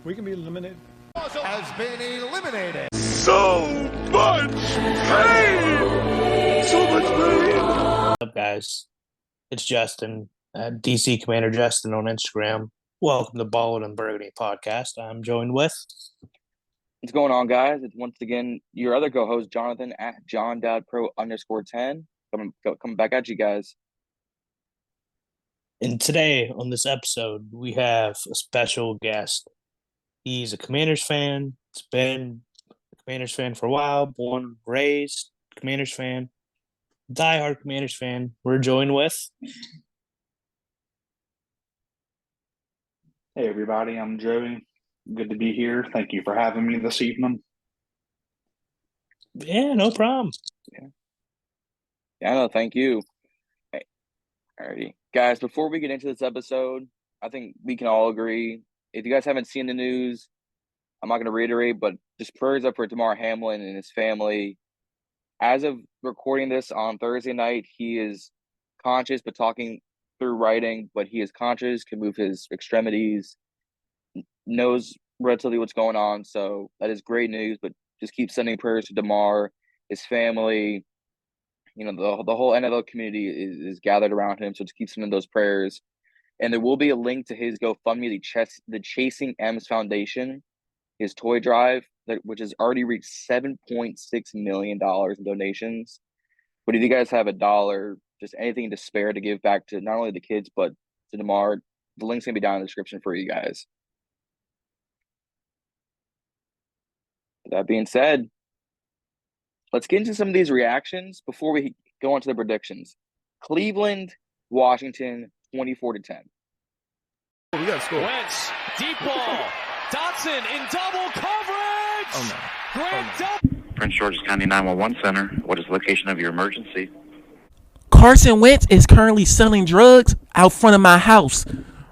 We can be eliminated. Has been eliminated. So much pain! So much pain! What's up, guys? It's Justin, DC Commander Justin on Instagram. Welcome to Ballin and Burgundy podcast. I'm joined with... What's going on, guys? It's once again your other co-host, Jonathan, at JohnDadPro_10. Coming back at you guys. And today on this episode, we have a special guest. He's a Commanders fan. He's been a Commanders fan for a while. Born, raised Commanders fan. Diehard Commanders fan. We're joined with... Hey, everybody. I'm Joey. Good to be here. Thank you for having me this evening. Yeah, no problem. Yeah, no, thank you. Hey, alrighty. Guys, before we get into this episode, I think we can all agree, if you guys haven't seen the news, I'm not going to reiterate, but just prayers up for Damar Hamlin and his family. As of recording this on Thursday night, he is conscious, but talking through writing, but he is conscious, can move his extremities, knows relatively what's going on. So that is great news, but just keep sending prayers to Damar, his family. You know, the whole NFL community is gathered around him, so just keep sending those prayers. And there will be a link to his GoFundMe, the Chasing M's Foundation, his toy drive, which has already reached $7.6 million in donations. But if you guys have $1, just anything to spare to give back to not only the kids, but to Damar, the link's going to be down in the description for you guys. That being said, let's get into some of these reactions before we go on to the predictions. Cleveland, Washington, 24-10. We got to score. Wentz, deep ball. Dotson in double coverage. Oh, no. Grant Oh, Prince George's County 911 Center. What is the location of your emergency? Carson Wentz is currently selling drugs out front of my house.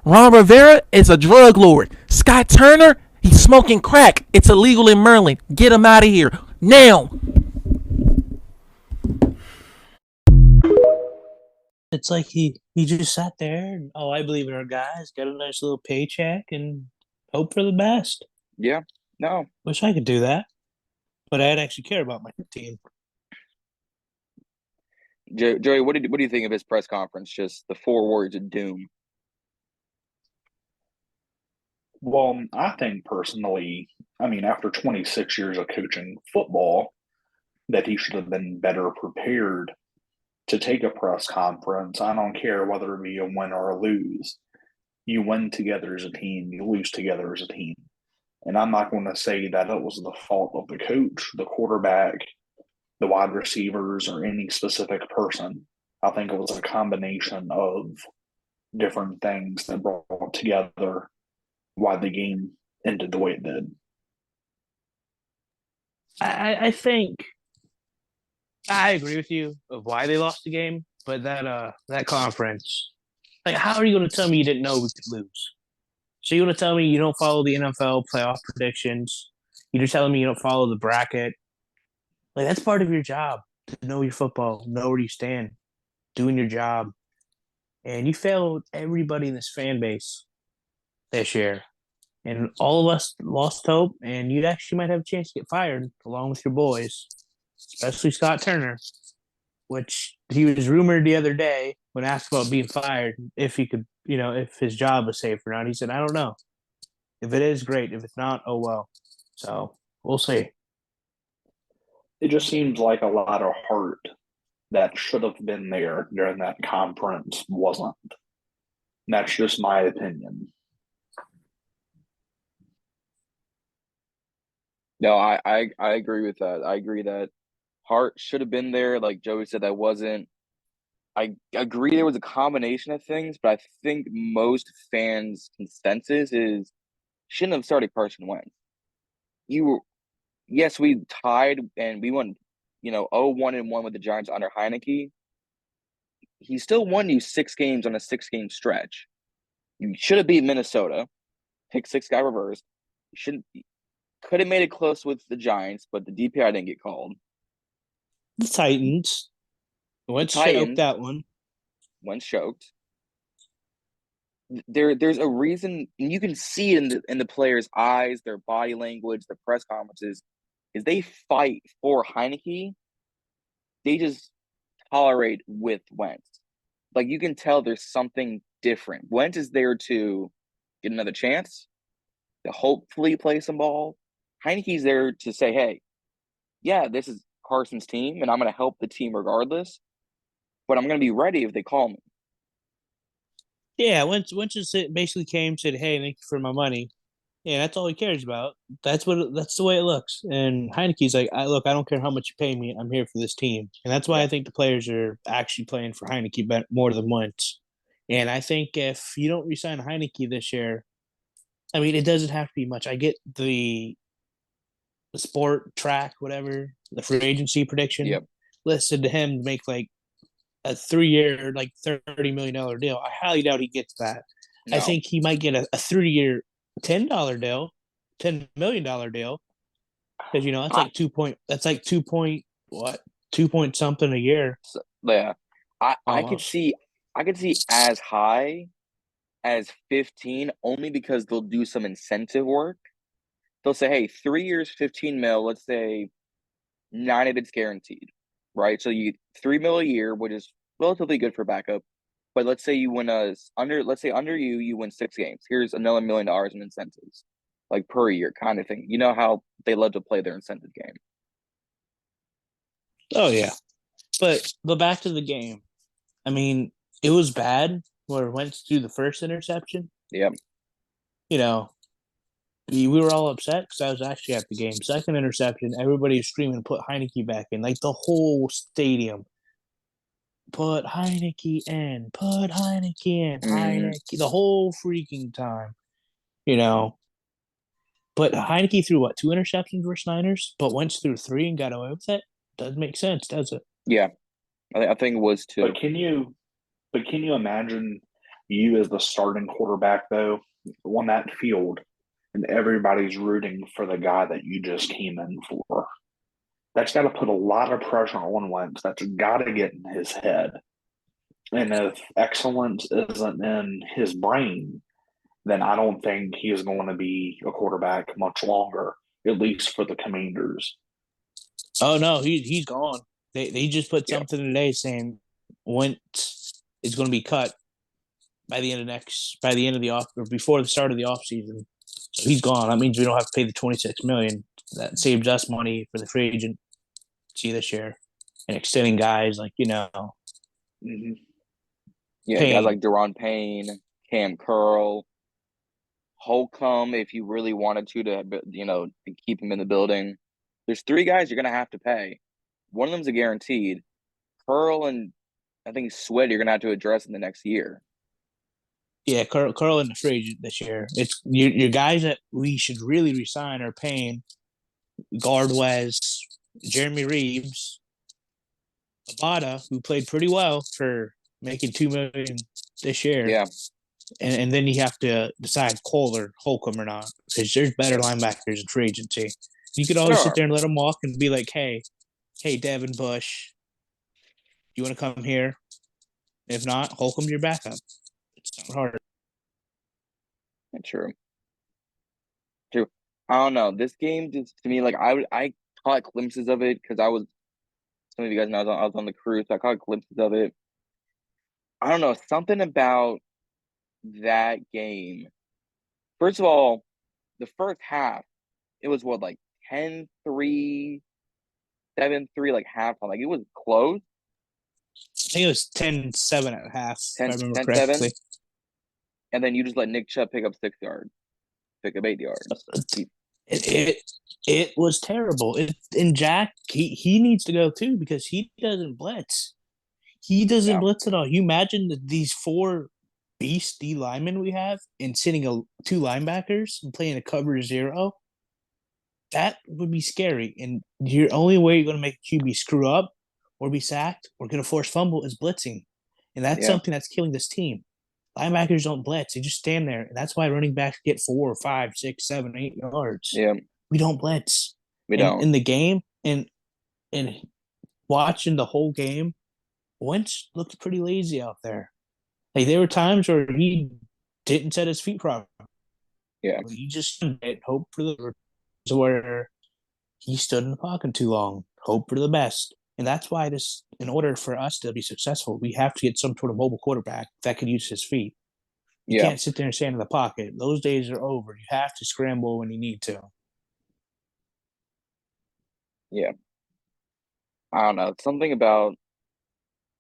Ron Rivera is a drug lord. Scott Turner, he's smoking crack. It's illegal in Maryland. Get him out of here now. It's like he just sat there and, I believe in our guys, got a nice little paycheck and hope for the best. Yeah, no. Wish I could do that, but I'd actually care about my team. Joey, what do you think of his press conference? Just the 4 words of doom. Well, I think personally, after 26 years of coaching football, that he should have been better prepared to take a press conference. I don't care whether it be a win or a lose. You win together as a team, you lose together as a team. And I'm not going to say that it was the fault of the coach, the quarterback, the wide receivers, or any specific person. I think it was a combination of different things that brought together why the game ended the way it did. I think I agree with you of why they lost the game, but that conference, like, how are you going to tell me you didn't know we could lose? So you're going to tell me you don't follow the NFL playoff predictions? You're just telling me you don't follow the bracket? Like, that's part of your job, to know your football, know where you stand, doing your job. And you failed everybody in this fan base this year. And all of us lost hope, and you actually might have a chance to get fired along with your boys, especially Scott Turner, which he was rumored the other day when asked about being fired, if he could, if his job was safe or not. He said, I don't know. If it is, great. If it's not, oh well. So we'll see. It just seems like a lot of heart that should have been there during that conference wasn't. That's just my opinion. No, I agree with that. I agree that Hart should have been there. Like Joey said, that wasn't. I agree there was a combination of things, but I think most fans' consensus is shouldn't have started Carson Wentz. Yes, we tied and we won, 0-1-1 with the Giants under Heineke. He still won you 6 games on a 6-game stretch. You should have beat Minnesota. Pick 6 guy reversed. Could have made it close with the Giants, but the DPI didn't get called. The Titans. Wentz choked that one. Wentz choked. there's a reason, and you can see it in the players' eyes, their body language, the press conferences, is they fight for Heineke. They just tolerate with Wentz. Like, you can tell there's something different. Wentz is there to get another chance, to hopefully play some ball. Heineke's there to say, hey, yeah, this is Carson's team, and I'm going to help the team regardless, but I'm going to be ready if they call me. Yeah, Wentz just basically came, said, "Hey, thank you for my money." Yeah, that's all he cares about. That's the way it looks. And Heineke's like, "Look, I don't care how much you pay me. I'm here for this team." And that's why I think the players are actually playing for Heineke more than Wentz. And I think if you don't resign Heineke this year, I mean, it doesn't have to be much. I get the sport track, whatever, the free agency prediction listed to him to make like a 3-year, like $30 million deal. I highly doubt he gets that. No. I think he might get a 3-year $10 deal, $10 million deal, because that's like 2 point what 2 point something a year. So, yeah, I could see as high as 15 only because they'll do some incentive work. They'll say, hey, 3 years, 15 mil. Let's say 9 of it's guaranteed, right? So you 3 mil a year, which is relatively good for backup. But let's say you win under you win 6 games. Here's another $1 million in incentives, like per year kind of thing. You know how they love to play their incentive game. Oh yeah, but back to the game. I mean, it was bad where it went to the first interception. Yep. We were all upset because I was actually at the game. Second interception, everybody was screaming, "Put Heineke back in!" Like the whole stadium. Put Heineke in. Put Heineke in. Heineke. The whole freaking time. But Heineke threw what, 2 interceptions versus Niners, but Wentz threw 3 and got away with it. Doesn't make sense, does it? Yeah, I think it was 2. But can you imagine you as the starting quarterback though on that field, and everybody's rooting for the guy that you just came in for? That's got to put a lot of pressure on Wentz. That's got to get in his head. And if excellence isn't in his brain, then I don't think he is going to be a quarterback much longer, at least for the Commanders. Oh no, he's gone. They just put something today saying Wentz is going to be cut by the end of the off or before the start of the off season. So he's gone. That means we don't have to pay the $26 million. That saves us money for the free agent this year and extending guys like Mm-hmm. Yeah, guys like Daron Payne, Cam Curl, Holcomb, if you really wanted to keep him in the building. There's 3 guys you're going to have to pay. One of them's a guaranteed. Curl and I think Sweat you're going to have to address in the next year. Yeah, Curl in the free agent this year. It's your guys that we should really resign are Payne, Gardwez, Jeremy Reeves, Abada, who played pretty well for making $2 million this year. Yeah. And then you have to decide Cole or Holcomb or not, because there's better linebackers in free agency. You could always sit there and let them walk and be like, hey, Devin Bush, you want to come here? If not, Holcomb's your backup. It's not hard. True. I don't know. This game just to me, like I caught glimpses of it because some of you guys know I was on the cruise, so I caught glimpses of it. I don't know, something about that game. First of all, the first half, it was like 10-3, 7-3, like halftime. Like it was close. I think it was 10-7 at half, 10, if I remember 10-7. correctly. And then you just let Nick Chubb pick up 6 yards, pick up 8 yards. It was terrible. And Jack, he needs to go too because he doesn't blitz. He doesn't blitz at all. You imagine these 4 beast D linemen we have and sitting 2 linebackers and playing a cover 0. That would be scary. And your only way you're going to make a QB screw up or be sacked or get a forced fumble is blitzing. And that's something that's killing this team. Linebackers don't blitz. They just stand there. And that's why running backs get 4, 5, 6, 7, 8 yards. Yeah. We don't blitz. We don't. In the game and watching the whole game, Wentz looked pretty lazy out there. Like there were times where he'd didn't set his feet properly. Yeah. He just hope for the where he stood in the pocket too long. Hope for the best. And that's why this, in order for us to be successful, we have to get some sort of mobile quarterback that can use his feet. You Yeah. can't sit there and stand in the pocket. Those days are over. You have to scramble when you need to. Yeah. I don't know. Something about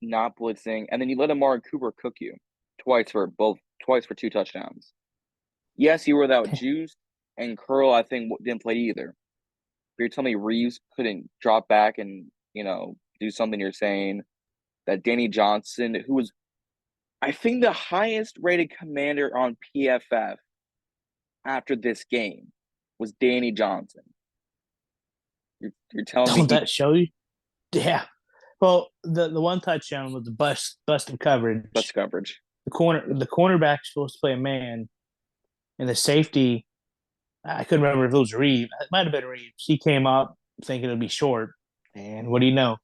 not blitzing, and then you let Amari Cooper cook you twice for 2 touchdowns. Yes, you were without Juice, and Curl, I think, didn't play either. But you're telling me Reeves couldn't drop back and, do something you're saying, that Danny Johnson, who was, I think, the highest rated commander on PFF after this game, was Danny Johnson. You're telling me Don't that show you? Yeah. Well, the one touchdown was the busted coverage. best coverage. The cornerback's supposed to play a man, and the safety, I couldn't remember if it was Reeves. It might have been Reeves. He came up thinking it'd be short, and what do you know?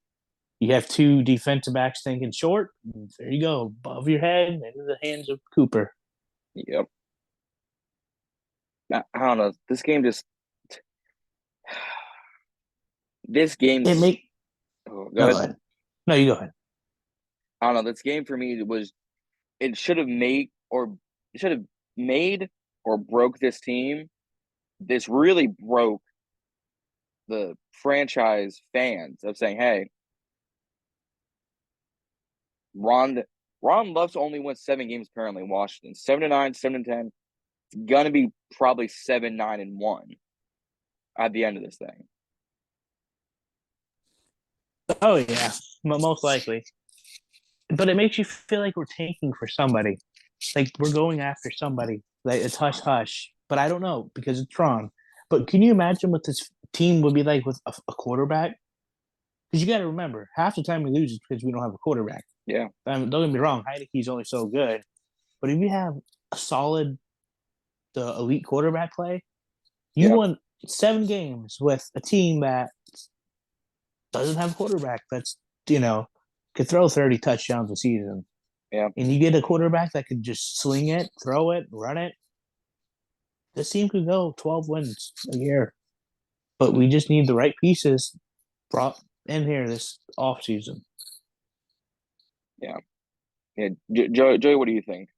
You have 2 defensive backs thinking short. There you go, above your head into the hands of Cooper. Yep. I don't know. This game just. This game. It make Go no, ahead. No, you go ahead. I don't know. This game for me was. It should have made or broke this team. This really broke the franchise fans of saying, "Hey, Ron loves to only win 7 games apparently in Washington. 7-9, 7-10. It's gonna be probably 7-9-1 at the end of this thing." Oh yeah, most likely. But it makes you feel like we're tanking for somebody, like we're going after somebody. Like it's hush hush. But I don't know because it's Ron. But can you imagine what this team would be like with a quarterback? Because you got to remember, half the time we lose is because we don't have a quarterback. Yeah. Don't get me wrong, Heineke's only so good, but if you have a solid, the elite quarterback play, you won 7 games with a team that doesn't have a quarterback that's could throw 30 touchdowns a season. Yeah. And you get a quarterback that could just sling it, throw it, run it. This team could go 12 wins a year. But we just need the right pieces brought in here this offseason. Yeah. Joey, what do you think?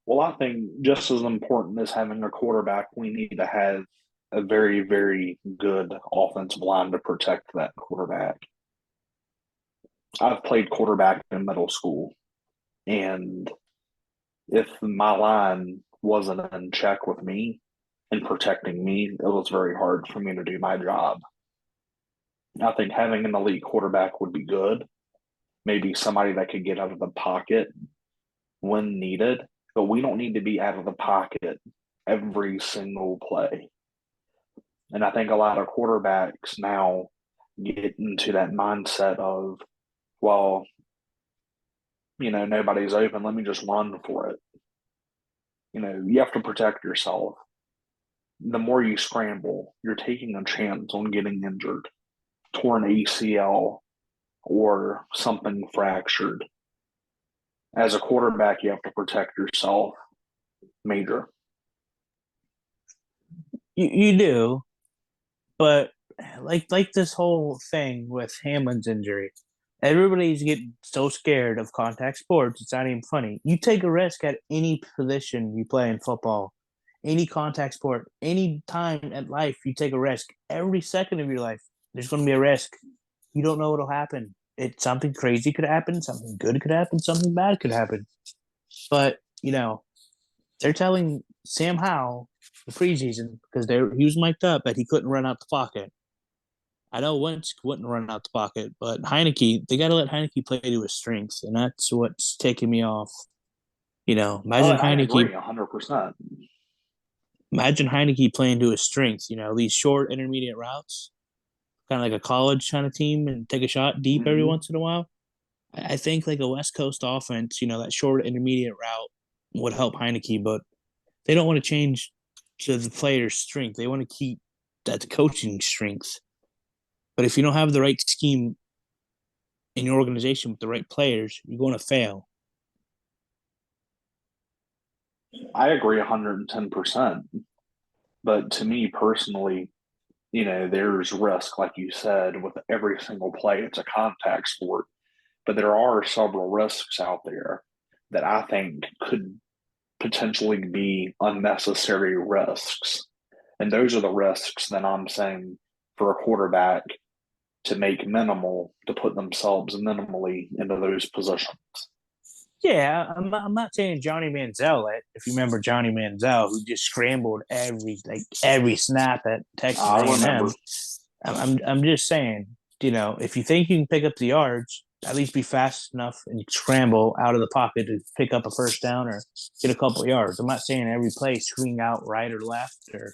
Well, I think just as important as having a quarterback, we need to have a very, very good offensive line to protect that quarterback. I've played quarterback in middle school, and if my line wasn't in check with me and protecting me, it was very hard for me to do my job. I think having an elite quarterback would be good. Maybe somebody that could get out of the pocket when needed, but we don't need to be out of the pocket every single play. And I think a lot of quarterbacks now get into that mindset of, well, nobody's open. Let me just run for it. You have to protect yourself. The more you scramble, you're taking a chance on getting injured, torn ACL, or something fractured. As a quarterback, you have to protect yourself major. You do, but like this whole thing with Hamlin's injury, everybody's getting so scared of contact sports. It's not even funny. You take a risk at any position you play in football, any contact sport, any time at life. You take a risk. Every second of your life, there's going to be a risk. You don't know what'll happen. Something crazy could happen, something good could happen, something bad could happen. But they're telling Sam Howell the preseason because he was mic'd up that he couldn't run out the pocket. I know Wentz wouldn't run out the pocket, but Heineke, they got to let Heineke play to his strengths, and that's what's taking me off. Imagine Heineke. 100%. Imagine Heineke playing to his strengths. These short, intermediate routes, kind of like a college kind of team, and take a shot deep every once in a while. I think like a West Coast offense, that short, intermediate route would help Heineke, but they don't want to change to the player's strength. They want to keep that coaching strength. But if you don't have the right scheme in your organization with the right players, you're going to fail. I agree 110%. But to me personally, there's risk, like you said, with every single play. It's a contact sport, but there are several risks out there that I think could potentially be unnecessary risks. And those are the risks that I'm saying for a quarterback to make minimal, to put themselves minimally into those positions. Yeah, I'm not saying Johnny Manziel. If you remember Johnny Manziel, who just scrambled every snap at Texas I A&M. remember. I'm just saying, if you think you can pick up the yards, at least be fast enough and scramble out of the pocket to pick up a first down or get a couple of yards. I'm not saying every play swing out right or left or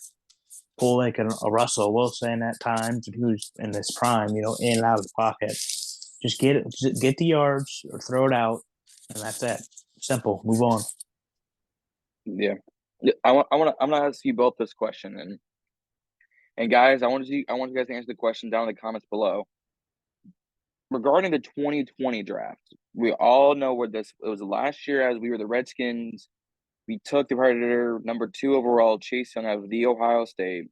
pull like a Russell Wilson at times, who's in this prime, in and out of the pocket. Just get the yards or throw it out, and that's it. Simple. Move on. Yeah. I'm gonna ask you both this question, and guys, I want you guys to answer the question down in the comments below. Regarding the 2020 draft, we all know where it was last year as we were the Redskins. We took the Predator number 2 overall, Chase Young out of the Ohio State.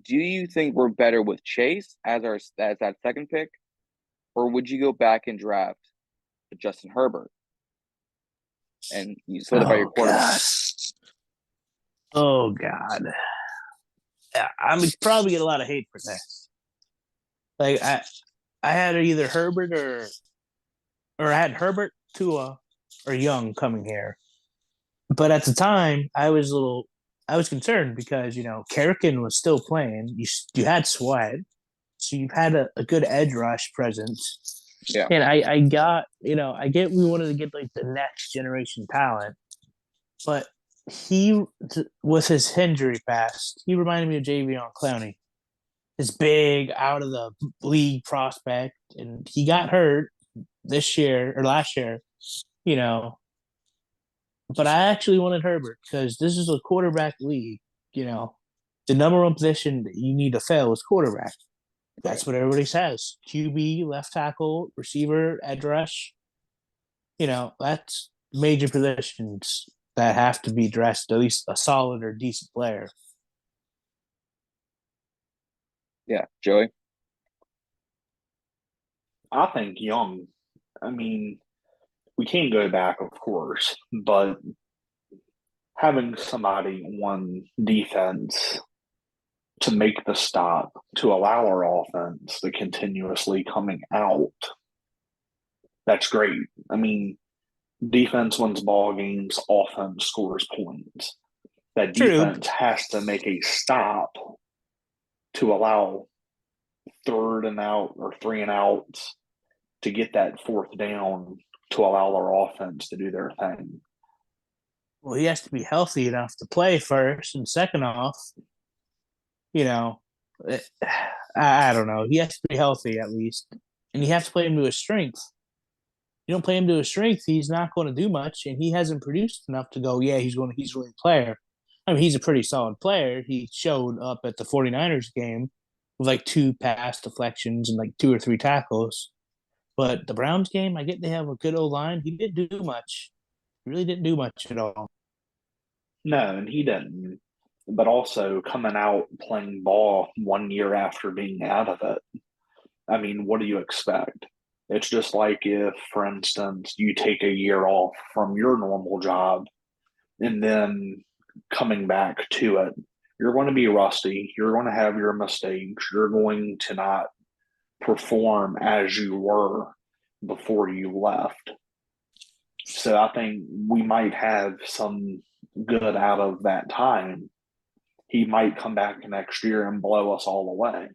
Do you think we're better with Chase as that second pick, or would you go back and draft Justin Herbert and you solidify your quarterback? Oh God. I'm probably get a lot of hate for this. Like I had either Herbert or I had Herbert, Tua, or Young coming here. But at the time, I was concerned because Kerrigan was still playing. You had Sweat, so you had a good edge rush presence. Yeah. And I got I get we wanted to get like the next generation talent, but he with his injury past, he reminded me of Javion Clowney, his big out of the league prospect, and he got hurt this year or last year, you know. But I actually wanted Herbert because this is a quarterback league. The number one position that you need to fill is quarterback. That's what everybody says. QB, left tackle, receiver, edge rush. That's major positions that have to be dressed at least a solid or decent player. Yeah, Joey. I think Young. I mean, we can't go back, of course, but having somebody on defense to make the stop, to allow our offense to continuously coming out, that's great. I mean, defense wins ball games, offense scores points. That defense has to make a stop to allow third and out or 3 and outs to get that fourth down to allow our offense to do their thing. Well, he has to be healthy enough to play first, and second off, I don't know. He has to be healthy at least, and you have to play him to his strength. You don't play him to his strength, he's not going to do much, and he hasn't produced enough to go, yeah, he's really a player. I mean, he's a pretty solid player. He showed up at the 49ers game with like 2 pass deflections and like 2 or 3 tackles. But the Browns game, I get they have a good O-line. He didn't do much. He really didn't do much at all. No, and he didn't. But also coming out playing ball 1 year after being out of it. I mean, what do you expect? It's just like if, for instance, you take a year off from your normal job and then coming back to it, you're going to be rusty. You're going to have your mistakes. You're going to not perform as you were before you left. So I think we might have some good out of that time. He might come back next year and blow us all away,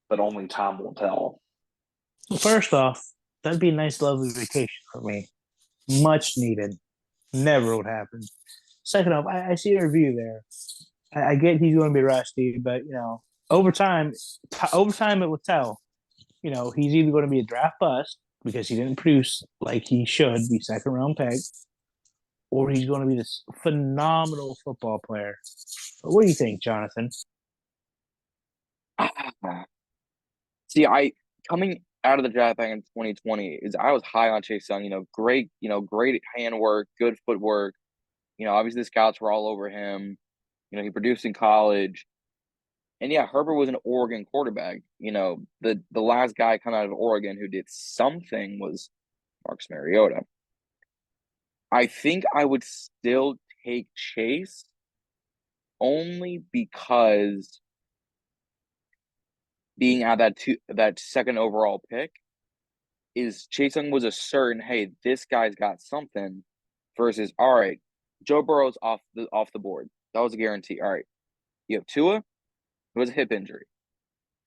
but only time will tell. Well, first off, that'd be a nice, lovely vacation for me. Much needed. Never would happen. Second off, I see a review there. I get he's going to be rusty, but over time it will tell. He's either going to be a draft bust because he didn't produce like he should be second round pick, or he's going to be this phenomenal football player. But what do you think, Jonathan? See, coming out of the draft back in 2020 I was high on Chase Young. Great, great handwork, good footwork. Obviously the scouts were all over him. He produced in college. And yeah, Herbert was an Oregon quarterback. The last guy coming out of Oregon who did something was Marcus Mariota. I think I would still take Chase only because being at that second overall pick is Chase Young was a certain, hey, this guy's got something versus, all right, Joe Burrow's off the board. That was a guarantee. All right. You have Tua, it was a hip injury.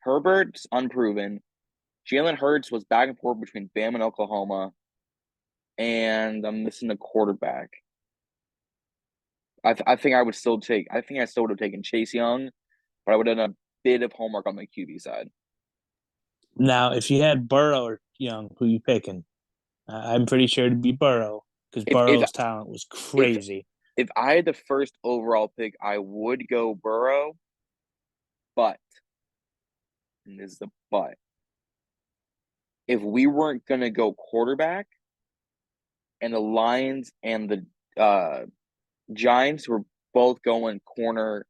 Herbert's unproven. Jalen Hurts was back and forth between Bama and Oklahoma. And I'm missing a quarterback. I think I still would have taken Chase Young, but I would have done a bit of homework on the QB side. Now, if you had Burrow or Young, who you picking? I'm pretty sure it'd be Burrow because Burrow's talent was crazy. If I had the first overall pick, I would go Burrow, but, and this is the but, if we weren't going to go quarterback and the Lions and the Giants were both going corner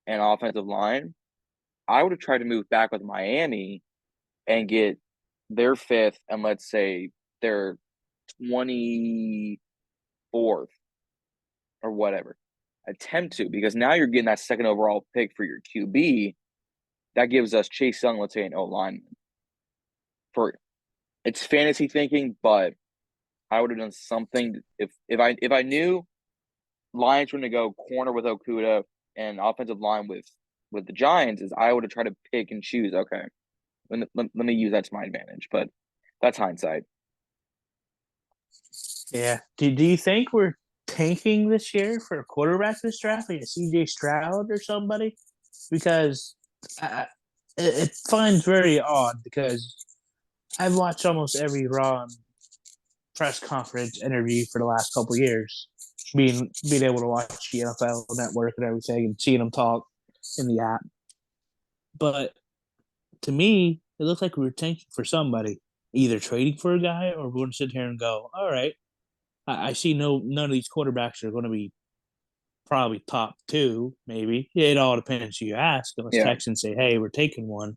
and offensive line, I would have tried to move back with Miami and get their fifth and let's say their 24th or whatever. Attempt to, because now you're getting that second overall pick for your QB. That gives us Chase Young, let's say, an O-lineman. It's fantasy thinking, but I would have done something if I knew Lions were going to go corner with Okuda and offensive line with the Giants, is I would have tried to pick and choose. Okay, let me use that to my advantage, but that's hindsight. Yeah. Do you think we're tanking this year for a quarterback this draft, like a CJ Stroud or somebody? Because it finds very odd because I've watched almost every Ron press conference interview for the last couple of years, being able to watch the NFL Network and everything and seeing them talk in the app. But to me, it looks like we were tanking for somebody, either trading for a guy or we're going to sit here and go, all right, I see none of these quarterbacks are going to be probably top two, maybe. It all depends who you ask. Unless Texans say, hey, we're taking one.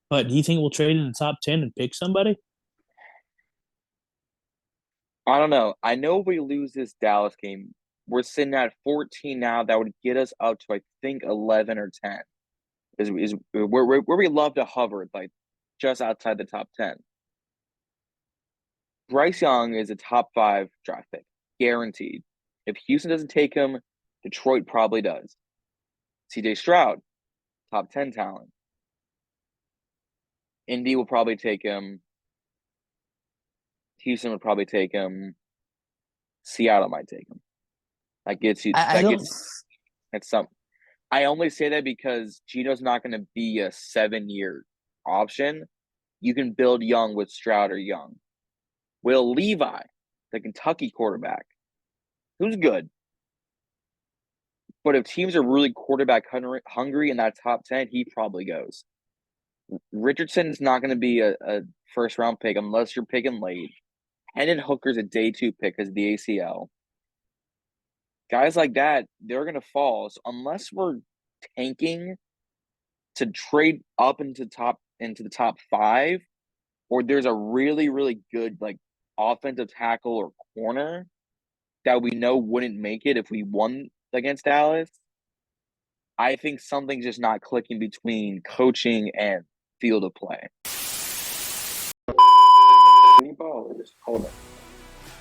But do you think we'll trade in the top 10 and pick somebody? I don't know. I know if we lose this Dallas game, we're sitting at 14 now. That would get us up to, I think, 11 or 10. Is where we love to hover, like just outside the top 10. Bryce Young is a top 5 draft pick, guaranteed. If Houston doesn't take him, Detroit probably does. CJ Stroud, top 10 talent. Indy will probably take him. Houston would probably take him. Seattle might take him. That gets you. That's something. I only say that because Gino's not going to be a 7-year option. You can build young with Stroud or Young. Will Levi, the Kentucky quarterback, who's good. But if teams are really quarterback hungry in that top 10, he probably goes. Richardson's not going to be a first-round pick unless you're picking late. Hendon Hooker's a day 2 pick because of the ACL. Guys like that, they're going to fall. So unless we're tanking to trade up into the top 5, or there's a really, really good like offensive tackle or corner that we know wouldn't make it if we won against Dallas, I think something's just not clicking between coaching and field of play. Ballers, hold up.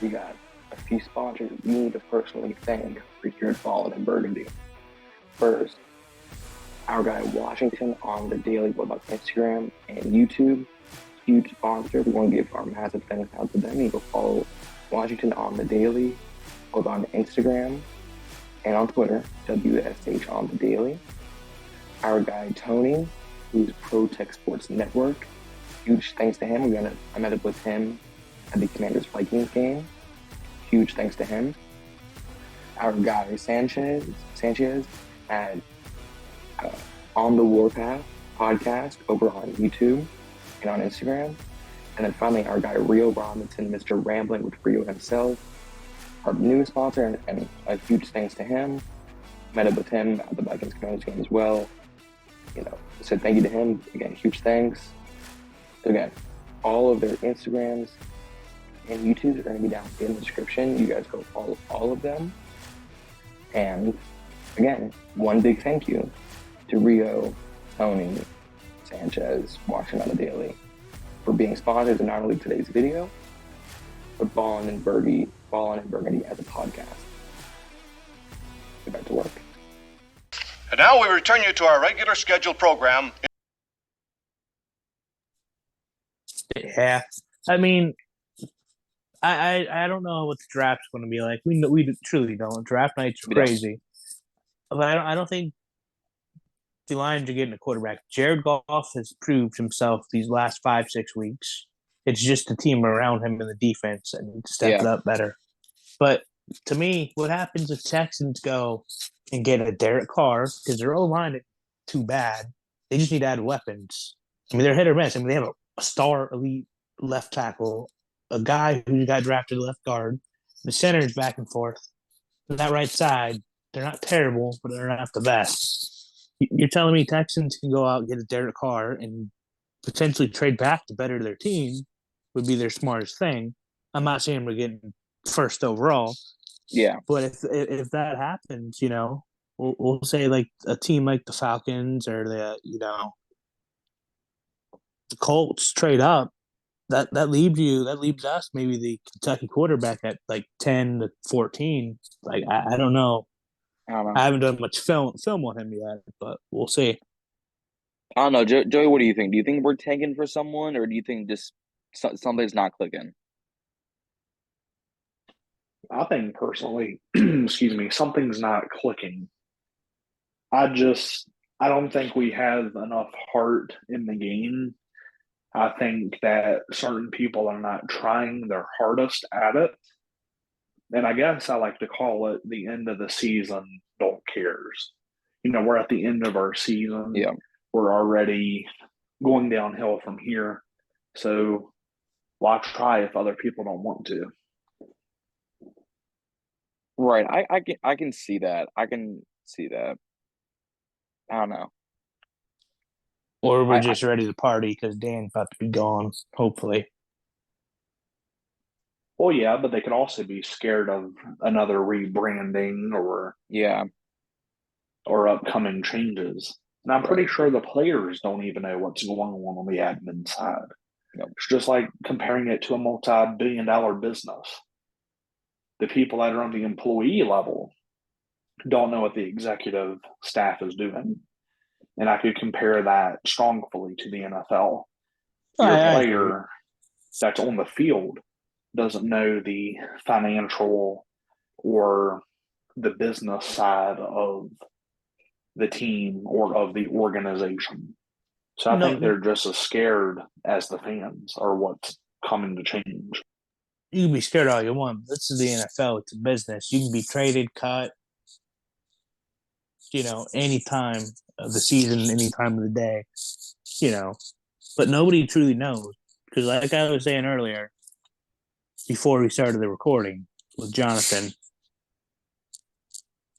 We got a few sponsors we need to personally thank for here at Ballin and Burgundy. First, our guy Washington on the Daily, both on Instagram and YouTube. Huge sponsor. We want to give our massive thanks out to them. You can follow Washington on the Daily, both on Instagram and on Twitter, WSH on the Daily. Our guy Tony, who's Pro Tech Sports Network. Huge thanks to him. I met up with him at the Commanders-Vikings game. Huge thanks to him. Our guy Sanchez at On the Warpath podcast over on YouTube and on Instagram. And then finally, our guy Rio Robinson, Mr. Rambling with Rio himself. our newest sponsor, and a huge thanks to him. Met up with him at the Vikings Commanders game as well. Said thank you to him. Again, huge thanks. So again, all of their Instagrams and YouTubes are going to be down in the description. You guys go follow all of them. And again, one big thank you to Rio, Tony, Sanchez, watching on the daily for being sponsors of not only today's video, but Ballin and Burgundy as a podcast. Get back to work. And now we return you to our regular scheduled program. Yeah, I mean, I don't know what the draft's going to be like. We truly don't. Draft nights are crazy, but I don't think the Lions are getting a quarterback. Jared Goff has proved himself these last 5-6 weeks. It's just the team around him and the defense and stepped up better. But to me, what happens if Texans go and get a Derek Carr, because their O-line is too bad. They just need to add weapons. I mean, they're hit or miss. I mean, they have a star elite left tackle, a guy who got drafted left guard. The center is back and forth. On that right side, they're not terrible, but they're not the best. You're telling me Texans can go out and get a Derek Carr and potentially trade back to better their team would be their smartest thing. I'm not saying we're getting first overall. Yeah. But if that happens, we'll say like a team like the Falcons or the Colts trade up, that leaves us maybe the Kentucky quarterback at like 10 to 14. Like I don't know. I haven't done much film on him yet, but we'll see. I don't know, Joey. What do you think? Do you think we're tanking for someone, or do you think just something's not clicking? I think personally, excuse me, something's not clicking. I don't think we have enough heart in the game. I think that certain people are not trying their hardest at it. And I guess I like to call it the end of the season, don't cares. We're at the end of our season. Yeah. We're already going downhill from here. So why try if other people don't want to? Right. I can see that. I can see that. I don't know. Or we're just ready to party because Dan's about to be gone, hopefully. Well, yeah, but they could also be scared of another rebranding or upcoming changes. And I'm pretty sure the players don't even know what's going on the admin side. It's just like comparing it to a multi-billion-dollar business. The people that are on the employee level don't know what the executive staff is doing. And I could compare that strongly to the NFL. Your player that's on the field doesn't know the financial or the business side of the team or of the organization. So I think they're just as scared as the fans are what's coming to change. You can be scared all you want. This is the NFL. It's a business. You can be traded, cut, any time of the season, any time of the day, But nobody truly knows. Because like I was saying earlier, before we started the recording with Jonathan,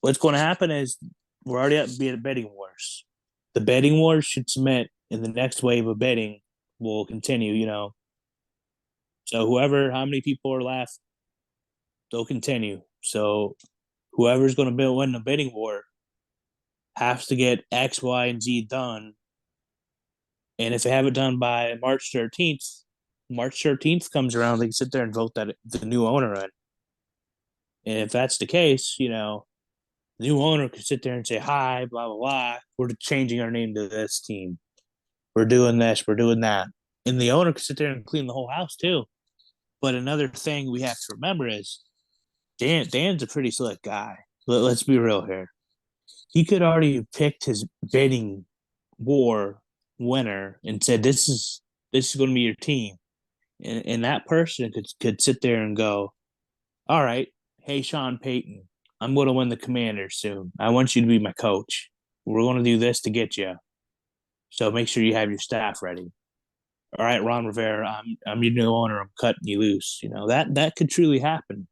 what's going to happen is we're already at betting wars. The betting wars should cement, and the next wave of betting will continue, So how many people are left, they'll continue. So whoever's going to win the bidding war has to get X, Y, and Z done. And if they have it done by March 13th comes around, they can sit there and vote that the new owner in. And if that's the case, the new owner could sit there and say, hi, blah, blah, blah. We're changing our name to this team. We're doing this. We're doing that. And the owner could sit there and clean the whole house too. But another thing we have to remember is Dan's a pretty slick guy. Let's be real here. He could already have picked his bidding war winner and said, this is going to be your team. And that person could sit there and go, all right, hey, Sean Payton, I'm going to win the Commanders soon. I want you to be my coach. We're going to do this to get you. So make sure you have your staff ready. All right, Ron Rivera, I'm your new owner. I'm cutting you loose. That could truly happen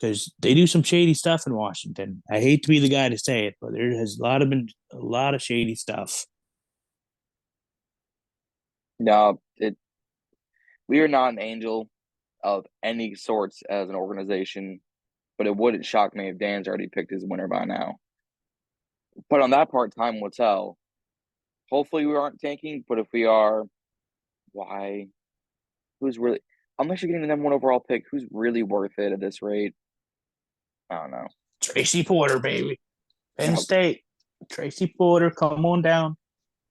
because they do some shady stuff in Washington. I hate to be the guy to say it, but there has been a lot of shady stuff. No, we are not an angel of any sorts as an organization, but it wouldn't shock me if Dan's already picked his winner by now. But on that part, time will tell. Hopefully we aren't tanking, but if we are, why? Who's really – unless you're getting the number one overall pick, who's really worth it at this rate? I don't know. Tracy Porter, baby. Penn Nope. State. Tracy Porter, come on down.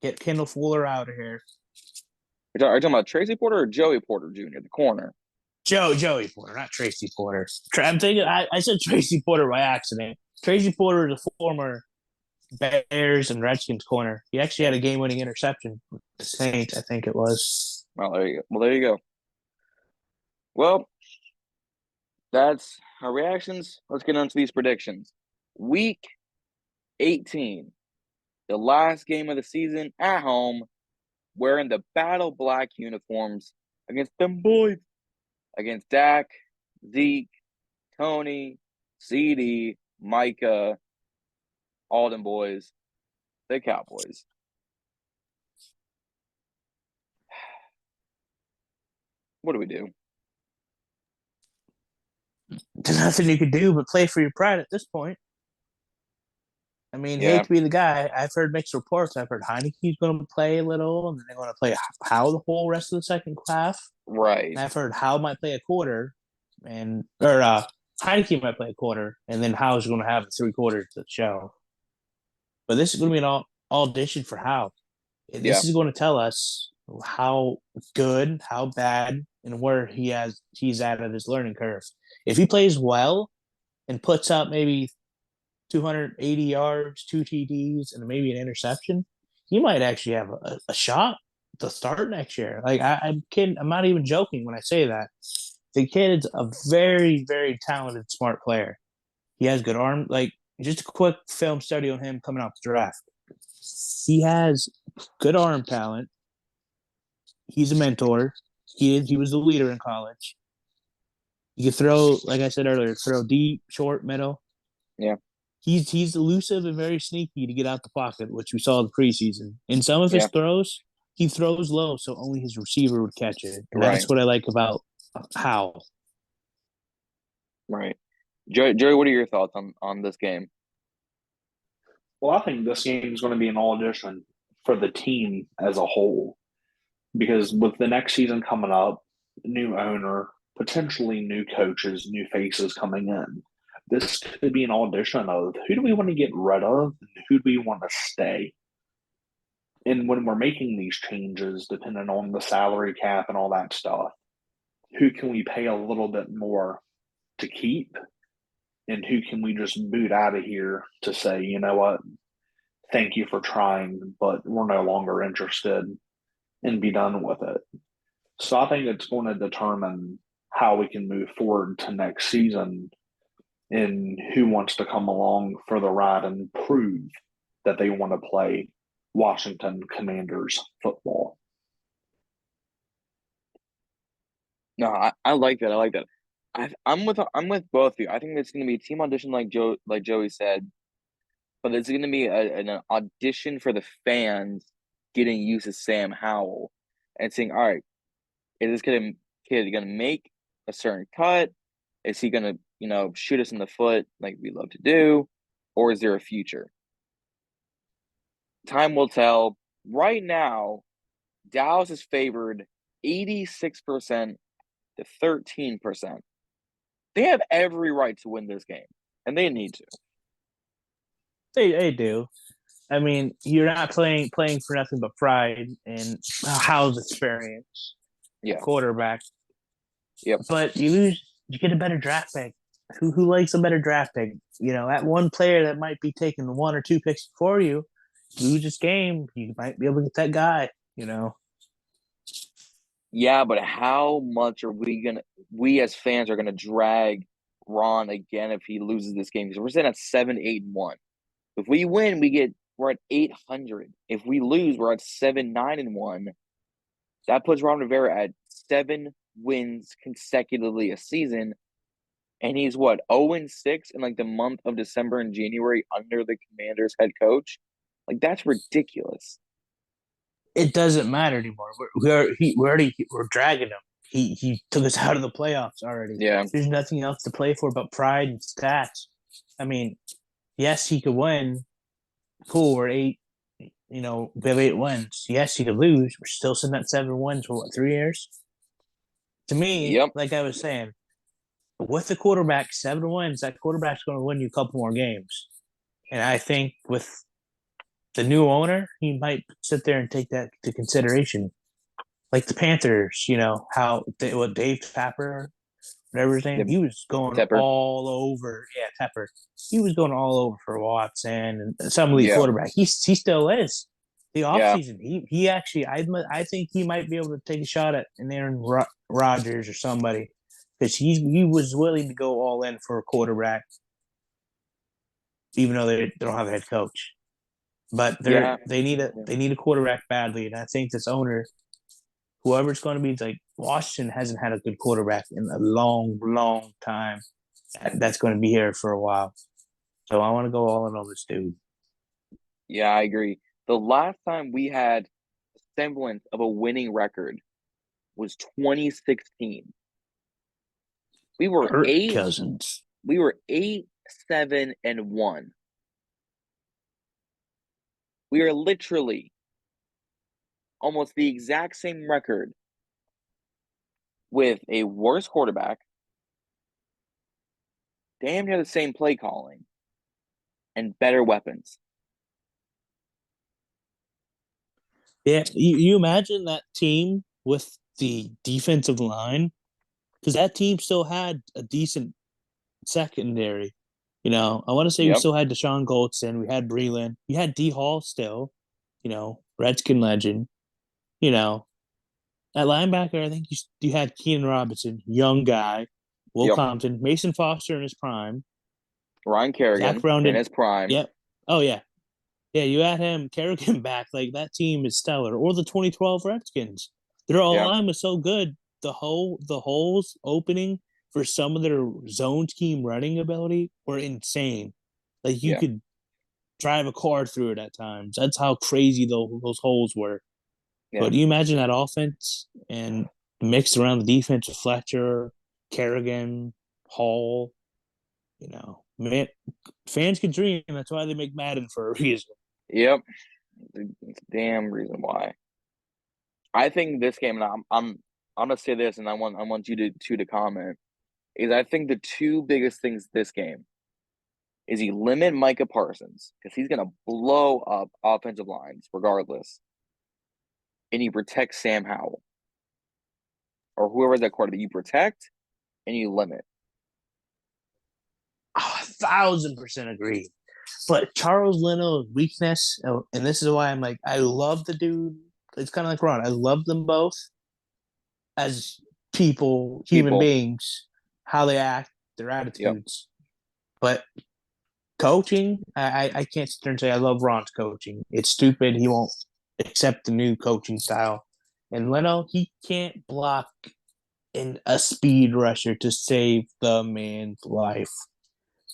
Get Kendall Fuller out of here. Are you talking about Tracy Porter or Joey Porter Jr., the corner? Joey Porter, not Tracy Porter. I'm thinking I said Tracy Porter by accident. Tracy Porter is a former Bears and Redskins corner. He actually had a game-winning interception with the Saints, I think it was. Oh, there you go. There you go. Well, that's our reactions. Let's get on to these predictions. Week 18, the last game of the season at home, wearing the battle black uniforms against them boys, against Dak, Zeke, Tony, CD, Micah, all them boys, the Cowboys. What do we do? There's nothing you could do but play for your pride at this point. I mean, hate to be the guy. I've heard mixed reports. I've heard Heineke's going to play a little, and then they're going to play Howell the whole rest of the second half. Right. And I've heard Howell might play a quarter, Heineke might play a quarter, and then Howell's going to have 3 quarters to show. But this is going to be an audition for Howell. This is going to tell us how good, how bad, and where he's at his learning curve. If he plays well and puts up maybe 280 yards, 2 TDs, and maybe an interception, he might actually have a shot to start next year. Like I'm kidding. I'm not even joking when I say that. The kid's a very, very talented, smart player. He has good arm. Like just a quick film study on him coming out the draft. He has good arm talent. He's a mentor. He was the leader in college. He can throw, like I said earlier, throw deep, short, middle. Yeah. He's elusive and very sneaky to get out the pocket, which we saw in the preseason. In some of his throws, he throws low, so only his receiver would catch it. And that's what I like about Howell. Right. Joey, what are your thoughts on this game? Well, I think this game is going to be an audition for the team as a whole. Because with the next season coming up, new owner, potentially new coaches, new faces coming in, this could be an audition of who do we want to get rid of and who do we want to stay. And when we're making these changes, depending on the salary cap and all that stuff, who can we pay a little bit more to keep? And who can we just boot out of here to say, you know what, thank you for trying, but we're no longer interested, and be done with it. So I think it's going to determine how we can move forward to next season and who wants to come along for the ride and prove that they want to play Washington Commanders football. No, I like that. I like that. I'm with both of you. I think it's going to be a team audition like Joey said, but it's going to be an audition for the fans getting used to Sam Howell and saying, all right, is this kid going to make a certain cut? Is he going to, shoot us in the foot like we love to do? Or is there a future? Time will tell. Right now, Dallas is favored 86% to 13%. They have every right to win this game, and they need to. They do. I mean, you're not playing for nothing but pride and Howell's experience. Yeah. Quarterback. Yep. But you get a better draft pick. Who likes a better draft pick? That one player that might be taking 1 or 2 picks before you, lose this game, you might be able to get that guy, Yeah, but how much are we as fans are gonna drag Ron again if he loses this game? Because we're sitting at 7-8-1. If we win, we're at 800. If we lose, we're at 7-9-1. That puts Ron Rivera at 7 wins consecutively a season. and he's what 0-6 in like the month of December and January under the Commanders head coach. Like that's ridiculous. It doesn't matter anymore. We're dragging him. He took us out of the playoffs already. Yeah. There's nothing else to play for but pride and stats. I mean, yes, he could win. Cool, we're 8. We have 8 wins. Yes, he could lose. We're still sitting at 7 wins for 3 years. To me, Yep. like I was saying, with the quarterback, 7 wins, that quarterback's going to win you a couple more games. And I think with the new owner, he might sit there and take that into consideration. Like the Panthers, what Dave Tapper, whatever his name, Yep. he was going Tepper. all over. Yeah, Tepper. He was going all over for Watson and some elite quarterback. He still is. The offseason, he actually, I think he might be able to take a shot at an Aaron Rodgers or somebody, because he was willing to go all in for a quarterback, even though they don't have a head coach. But they need a quarterback badly, and I think this owner, whoever's going to be, like Washington hasn't had a good quarterback in a long, long time. That's going to be here for a while. So I want to go all in on this dude. Yeah, I agree. The last time we had a semblance of a winning record was 2016. We were Kirk 8 Cousins. We were 8-7-1. We are literally almost the exact same record with a worse quarterback, damn near the same play calling, and better weapons. Yeah, you imagine that team with the defensive line, because that team still had a decent secondary. I want to say we still had Deshaun Goldson, we had Breland, you had D Hall still, Redskin legend. At linebacker, I think you had Keenan Robinson, young guy, Will Compton, Mason Foster in his prime, Ryan Kerrigan in his prime. Yep. Oh yeah. Yeah, you had him, Kerrigan back. Like, that team is stellar. Or the 2012 Redskins. Their line was so good. The holes opening for some of their zone scheme running ability were insane. Like, you could drive a car through it at times. That's how crazy those holes were. Yeah. But you imagine that offense and mixed around the defense with Fletcher, Kerrigan, Hall. Man, fans can dream. That's why they make Madden for a reason. Yep, it's a damn reason why. I think this game, and I'm gonna say this, and I want you to comment. Is I think the two biggest things this game is you limit Micah Parsons, because he's gonna blow up offensive lines regardless, and you protect Sam Howell or whoever's that quarterback. You protect and you limit. 1,000% agree. But Charles Leno's weakness, and this is why I'm like, I love the dude. It's kind of like Ron. I love them both as people, human beings, how they act, their attitudes. But coaching, I can't sit there and say I love Ron's coaching. It's stupid. He won't accept the new coaching style. And Leno, he can't block in a speed rusher to save the man's life.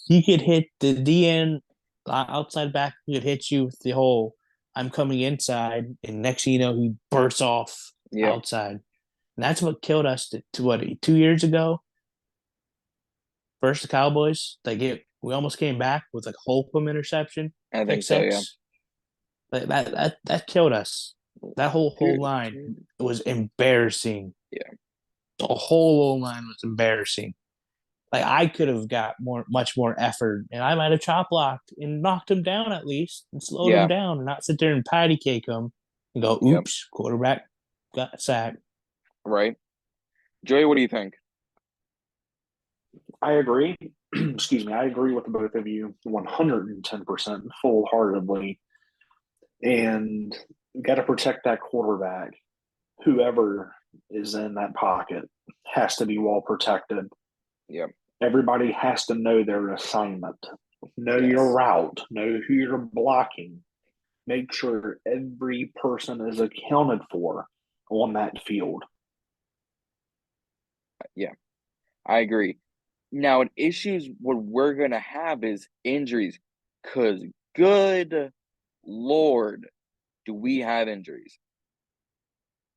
He could hit the DN outside back, he could hit you with the whole I'm coming inside, and next thing you know, he bursts off outside. And that's what killed us to 2 years ago. First, the Cowboys, we almost came back with a Holcomb interception. I think so, yeah. That killed us. That whole line was embarrassing. Yeah. The whole line was embarrassing. Like, I could have got much more effort, and I might have chop blocked and knocked him down at least and slowed him down, and not sit there and patty cake him and go, oops, quarterback got sacked. Right. Joey, what do you think? I agree. Excuse me. I agree with both of you 110% full-heartedly. And got to protect that quarterback. Whoever is in that pocket has to be well protected. Yeah. Everybody has to know their assignment, know your route, know who you're blocking. Make sure every person is accounted for on that field. Yeah, I agree. Now, an issue what we're going to have is injuries, because good Lord, do we have injuries.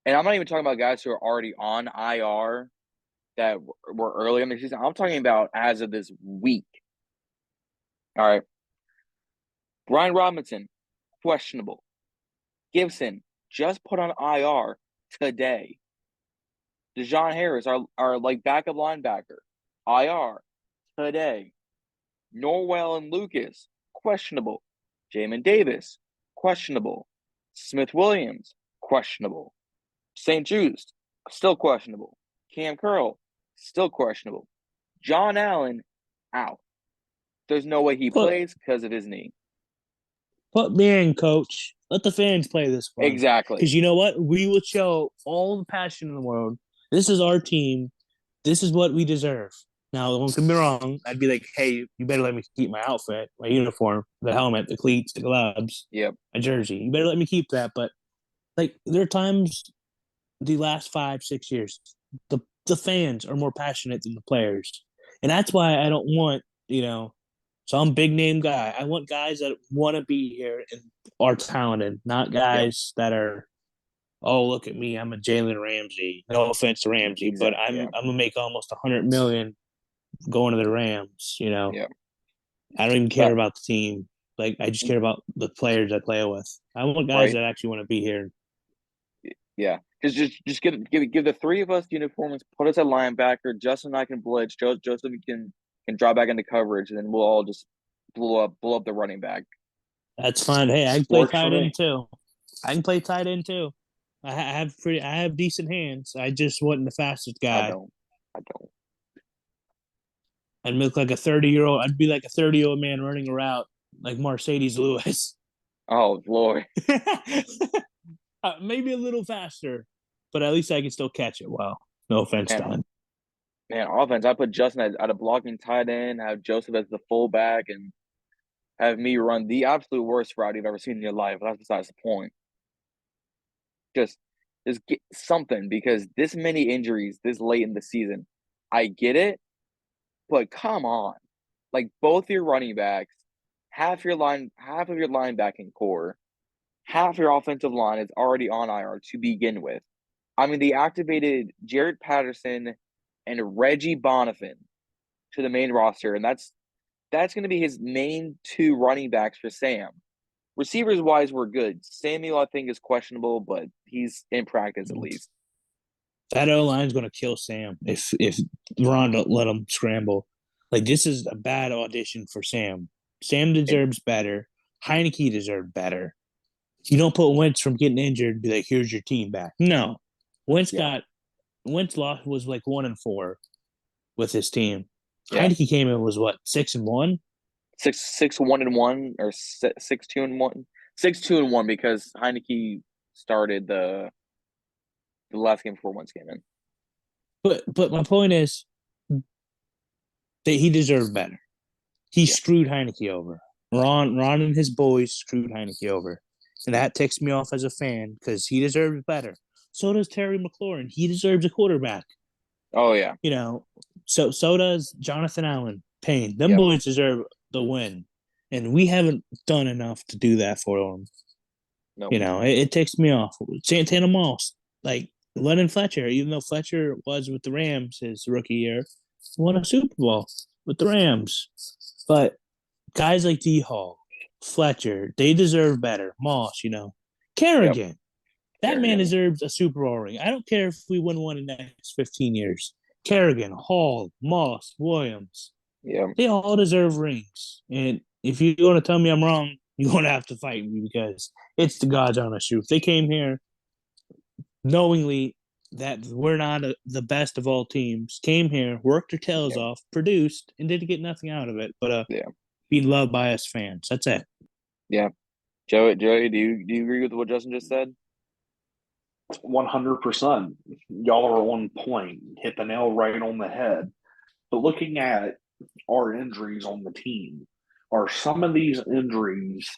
And I'm not even talking about guys who are already on IR that were early in the season. I'm talking about as of this week. All right. Brian Robinson, questionable. Gibson just put on IR today. Dejon Harris, our like backup linebacker, IR today. Norwell and Lucas, questionable. Jamin Davis, questionable. Smith Williams, questionable. St. Just, still questionable. Cam Curl, still questionable. John Allen, out. There's no way he plays because of his knee. Put me in, coach. Let the fans play this one. Exactly. Because you know what? We will show all the passion in the world. This is our team. This is what we deserve. Now, don't get me wrong. I'd be like, hey, you better let me keep my outfit, my uniform, the helmet, the cleats, the gloves, my jersey. You better let me keep that. But, like, there are times the last 5-6 years, the fans are more passionate than the players. And that's why I don't want, some big name guy. I want guys that want to be here and are talented, not guys that are, oh, look at me, I'm a Jalen Ramsey. No offense to Ramsey, but I'm gonna make almost $100 million going to the Rams. I don't even care about the team. Like, I just care about the players I play with. I want guys that actually want to be here. Yeah, just give the three of us uniforms. Put us at linebacker. Justin and I can blitz. Joseph can drop back into coverage, and then we'll all just blow up the running back. That's fine. Hey, I can play tight end too. I can play tight end too. I have decent hands. I just wasn't the fastest guy. I don't. I'd look like a 30-year-old. I'd be like a 30-year-old man running a route like Mercedes Lewis. Oh Lord. Maybe a little faster, but at least I can still catch it well. No offense, Don. Man, offense. I put Justin at a blocking tight end, have Joseph as the fullback, and have me run the absolute worst route you've ever seen in your life. But that's besides the point. Just get something, because this many injuries this late in the season, I get it, but come on. Like, both your running backs, half of your linebacking core, half your offensive line is already on IR to begin with. I mean, they activated Jared Patterson and Reggie Bonifant to the main roster, and that's going to be his main two running backs for Sam. Receivers-wise, we're good. Samuel, I think, is questionable, but he's in practice at least. That O-line's going to kill Sam if Ron don't let him scramble. Like, this is a bad audition for Sam. Sam deserves better. Heineke deserved better. You don't put Wentz from getting injured and be like, here's your team back. No. Wentz was like 1-4 with his team. Yeah. Heineke came in was what, 6-1? 6-1-1 or 6-2-1? 6-2-1 because Heineke started the last game before Wentz came in. But my point is that he deserved better. He screwed Heineke over. Ron and his boys screwed Heineke over. And that ticks me off as a fan because he deserves better. So does Terry McLaurin. He deserves a quarterback. Oh, yeah. So does Jonathan Allen, Payne. Them boys deserve the win. And we haven't done enough to do that for them. Nope. It ticks me off. Santana Moss, like Lennon Fletcher, even though Fletcher was with the Rams his rookie year, won a Super Bowl with the Rams. But guys like D. Hall, Fletcher, they deserve better. Moss, Kerrigan. That man deserves a Super Bowl ring. I don't care if we win one in the next 15 years. Kerrigan, Hall, Moss, Williams. Yeah. They all deserve rings. And if you want to tell me I'm wrong, you're going to have to fight me because it's the God's honest truth. They came here knowingly that we're not the best of all teams, came here, worked their tails off, produced, and didn't get nothing out of it. But being loved by us fans. That's it. Yeah. Joey, do you agree with what Justin just said? 100%. Y'all are on point. Hit the nail right on the head. But looking at our injuries on the team, are some of these injuries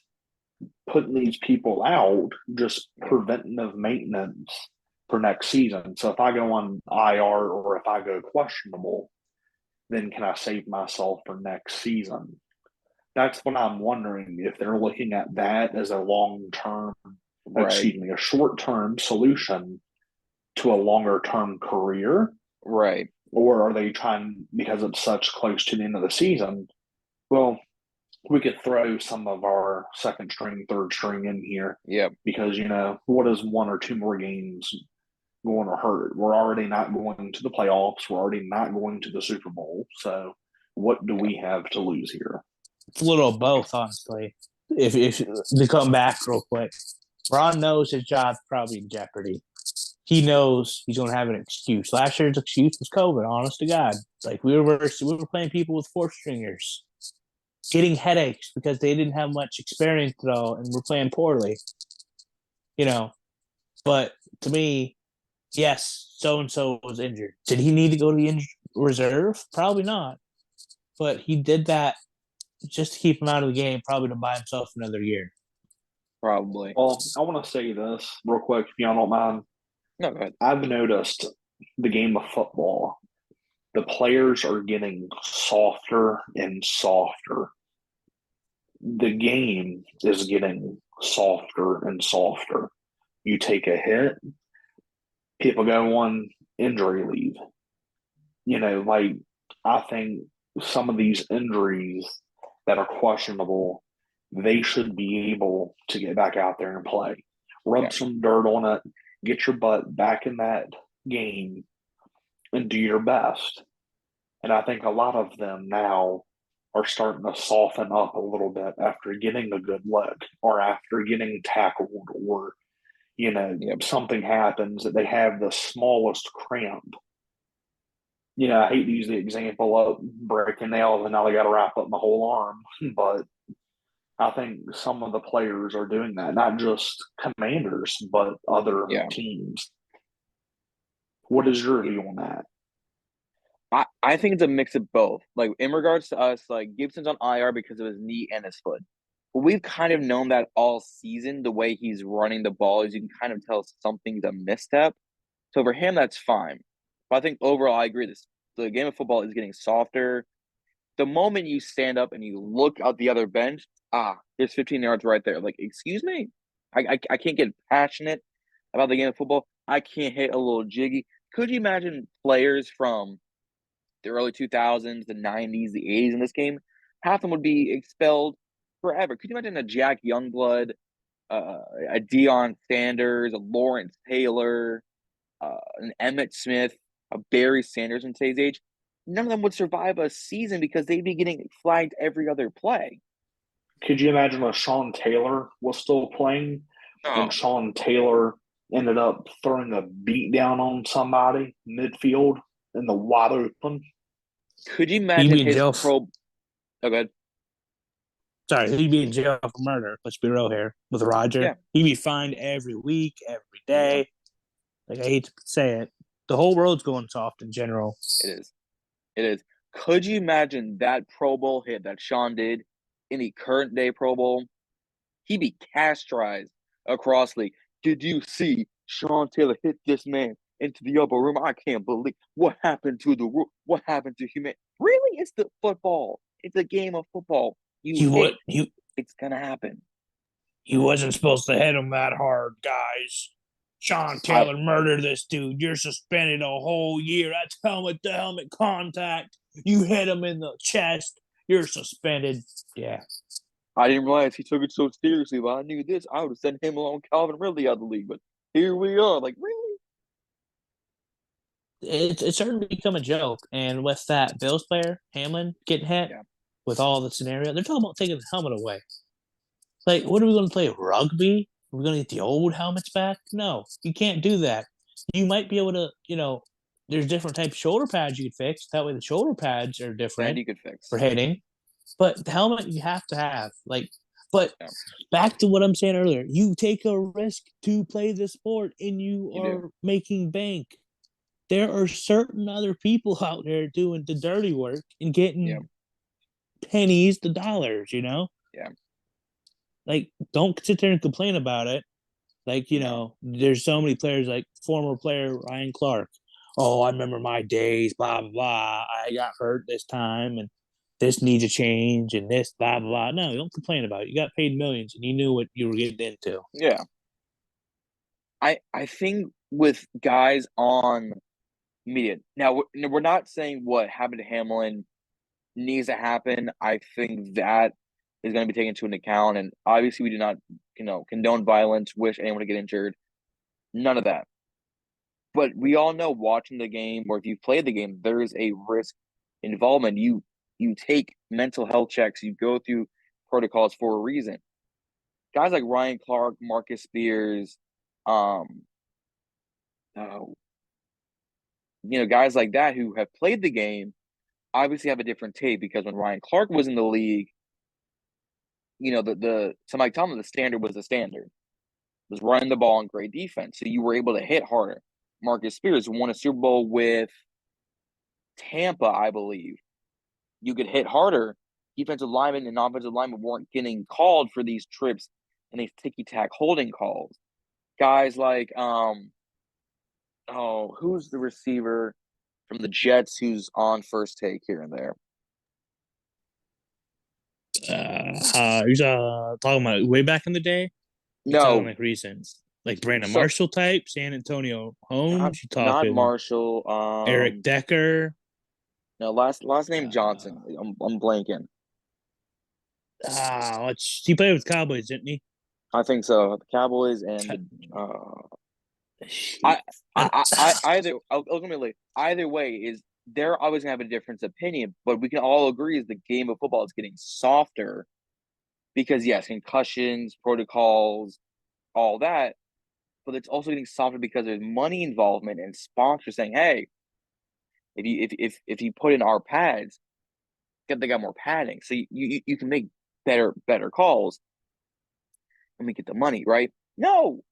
putting these people out just preventative maintenance for next season? So if I go on IR or if I go questionable, then can I save myself for next season? That's what I'm wondering, if they're looking at that as a Right. a short-term solution to a longer-term career, Right. or are they trying, because it's such close to the end of the season, well, we could throw some of our second string, third string in here Yep. because, what is one or two more games going to hurt? We're already not going to the playoffs. We're already not going to the Super Bowl. So what do we have to lose here? It's a little of both, honestly. If to come back real quick, Ron knows his job's probably in jeopardy. He knows he's going to have an excuse. Last year's excuse was COVID. Honest to God, like we were playing people with fourth stringers, getting headaches because they didn't have much experience at all, and we're playing poorly. But to me, yes, so and so was injured. Did he need to go to the injured reserve? Probably not. But he did that just to keep him out of the game, probably to buy himself another year. Probably. Well, I want to say this real quick, if y'all don't mind. No, go ahead. I've noticed the game of football, the players are getting softer and softer. The game is getting softer and softer. You take a hit, people go on injury leave. I think some of these injuries that are questionable, they should be able to get back out there and play. Rub some dirt on it, get your butt back in that game, and do your best. And I think a lot of them now are starting to soften up a little bit after getting a good look or after getting tackled, or something happens that they have the smallest cramp. I hate to use the example of breaking nails and now they got to wrap up my whole arm, but I think some of the players are doing that, not just Commanders, but other teams. What is your view on that? I think it's a mix of both. Like, in regards to us, like, Gibson's on IR because of his knee and his foot. But we've kind of known that all season. The way he's running the ball is, you can kind of tell something's a misstep. So for him, that's fine. But I think overall, I agree. The game of football is getting softer. The moment you stand up and you look out the other bench, there's 15 yards right there. Like, excuse me? I can't get passionate about the game of football. I can't hit a little jiggy. Could you imagine players from the early 2000s, the 90s, the 80s in this game? Half of them would be expelled forever. Could you imagine a Jack Youngblood, a Deion Sanders, a Lawrence Taylor, an Emmett Smith, a Barry Sanders in today's age? None of them would survive a season because they'd be getting flagged every other play. Could you imagine if Sean Taylor was still playing and Sean Taylor ended up throwing a beat down on somebody midfield in the wide open? Could you imagine his pro? Oh, go ahead. Sorry, he'd be in jail for murder. Let's be real here with Roger. Yeah. He'd be fined every week, every day. Like, I hate to say it, the whole world's going soft in general. It is. Could you imagine that Pro Bowl hit that Sean did in the current day Pro Bowl? He'd be castrized across league. Did you see Sean Taylor hit this man into the upper room? I can't believe what happened to the rule. What happened to humanity? Really? It's the football. It's a game of football. It's gonna happen. He wasn't supposed to hit him that hard, guys. Sean Taylor murdered this dude. You're suspended a whole year. That's helmet-to-helmet contact. You hit him in the chest. You're suspended. Yeah. I didn't realize he took it so seriously. But I knew this, I would have sent him along Calvin Ridley out of the league. But here we are. Like, really? It's starting to become a joke. And with that Bills player, Hamlin, getting hit with all the scenario, they're talking about taking the helmet away. Like, what are we going to play, rugby? Are we going to get the old helmets back? No, you can't do that. You might be able to, there's different types of shoulder pads you could fix. That way the shoulder pads are different And you could fix for hitting. But the helmet you have to have. But back to what I'm saying earlier, you take a risk to play the sport and you are making bank. There are certain other people out there doing the dirty work and getting pennies to dollars, Yeah. Like, don't sit there and complain about it. Like, there's so many players, like former player Ryan Clark, oh, I remember my days, blah, blah, blah. I got hurt this time and this needs a change and this, blah, blah, blah. No, don't complain about it. You got paid millions and you knew what you were getting into. Yeah. I think with guys on media, now we're not saying what happened to Hamlin needs to happen. I think that is going to be taken into an account. And obviously, we do not, condone violence, wish anyone to get injured. None of that. But we all know watching the game, or if you've played the game, there is a risk involvement. You take mental health checks. You go through protocols for a reason. Guys like Ryan Clark, Marcus Spears, guys like that who have played the game obviously have a different take, because when Ryan Clark was in the league, to Mike Tomlin, the standard was the standard. It was running the ball and great defense. So you were able to hit harder. Marcus Spears won a Super Bowl with Tampa, I believe. You could hit harder. Defensive linemen and offensive linemen weren't getting called for these trips and these ticky-tack holding calls. Guys like, who's the receiver from the Jets who's on first take here and there? You're talking about way back in the day? You're No. talking like recent. Like Brandon Marshall type, San Antonio Holmes. You Not talking Marshall. Eric Decker. No, last name Johnson. I'm blanking. He played with Cowboys, didn't he? I think so. The Cowboys and ultimately either way is they're always gonna have a different opinion, but we can all agree is the game of football is getting softer because yes, concussions, protocols, all that, but it's also getting softer because there's money involvement and sponsors saying, hey, if you put in our pads, they got more padding, so you can make better calls and we get the money, right? No,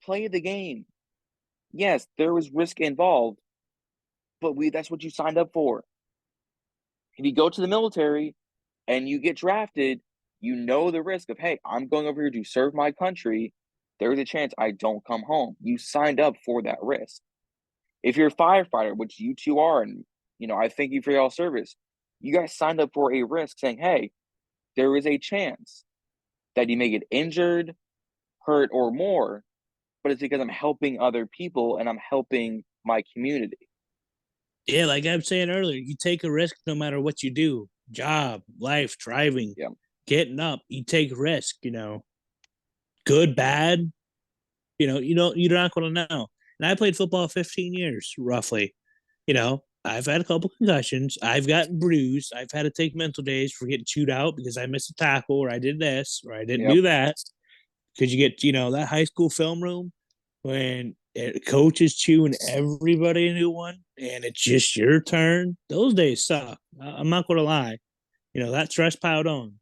play the game. Yes, there was risk involved, but that's what you signed up for. If you go to the military and you get drafted, you know the risk of, hey, I'm going over here to serve my country. There's a chance I don't come home. You signed up for that risk. If you're a firefighter, which you two are, and I thank you for your service, you guys signed up for a risk saying, hey, there is a chance that you may get injured, hurt, or more, but it's because I'm helping other people and I'm helping my community. Yeah, like I was saying earlier, you take a risk no matter what you do. Job, life, driving, getting up. You take risk, good, bad. You're not going to know. And I played football 15 years, roughly. I've had a couple concussions. I've gotten bruised. I've had to take mental days for getting chewed out because I missed a tackle or I did this or I didn't do that. Because you get, that high school film room when coach is chewing everybody a new one and it's just your turn. Those days suck. I'm not going to lie. That stress piled on.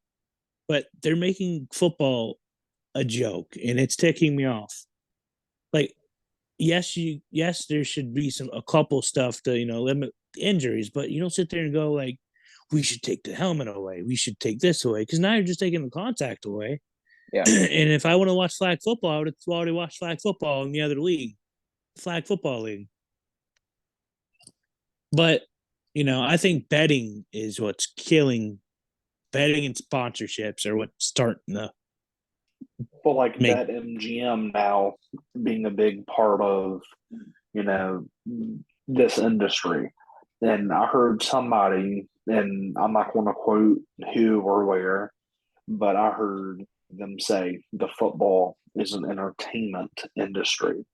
But they're making football a joke and it's ticking me off. Like, yes, there should be a couple stuff to, limit injuries, but you don't sit there and go like, we should take the helmet away. We should take this away. Because now you're just taking the contact away. Yeah. And if I want to watch flag football, I would have already watched flag football in the other league, flag football league. But, I think betting is what's killing. Betting and sponsorships are what's starting to. Well, like that MGM now being a big part of, this industry. And I heard somebody, and I'm not going to quote who or where, but I heard them say the football is an entertainment industry.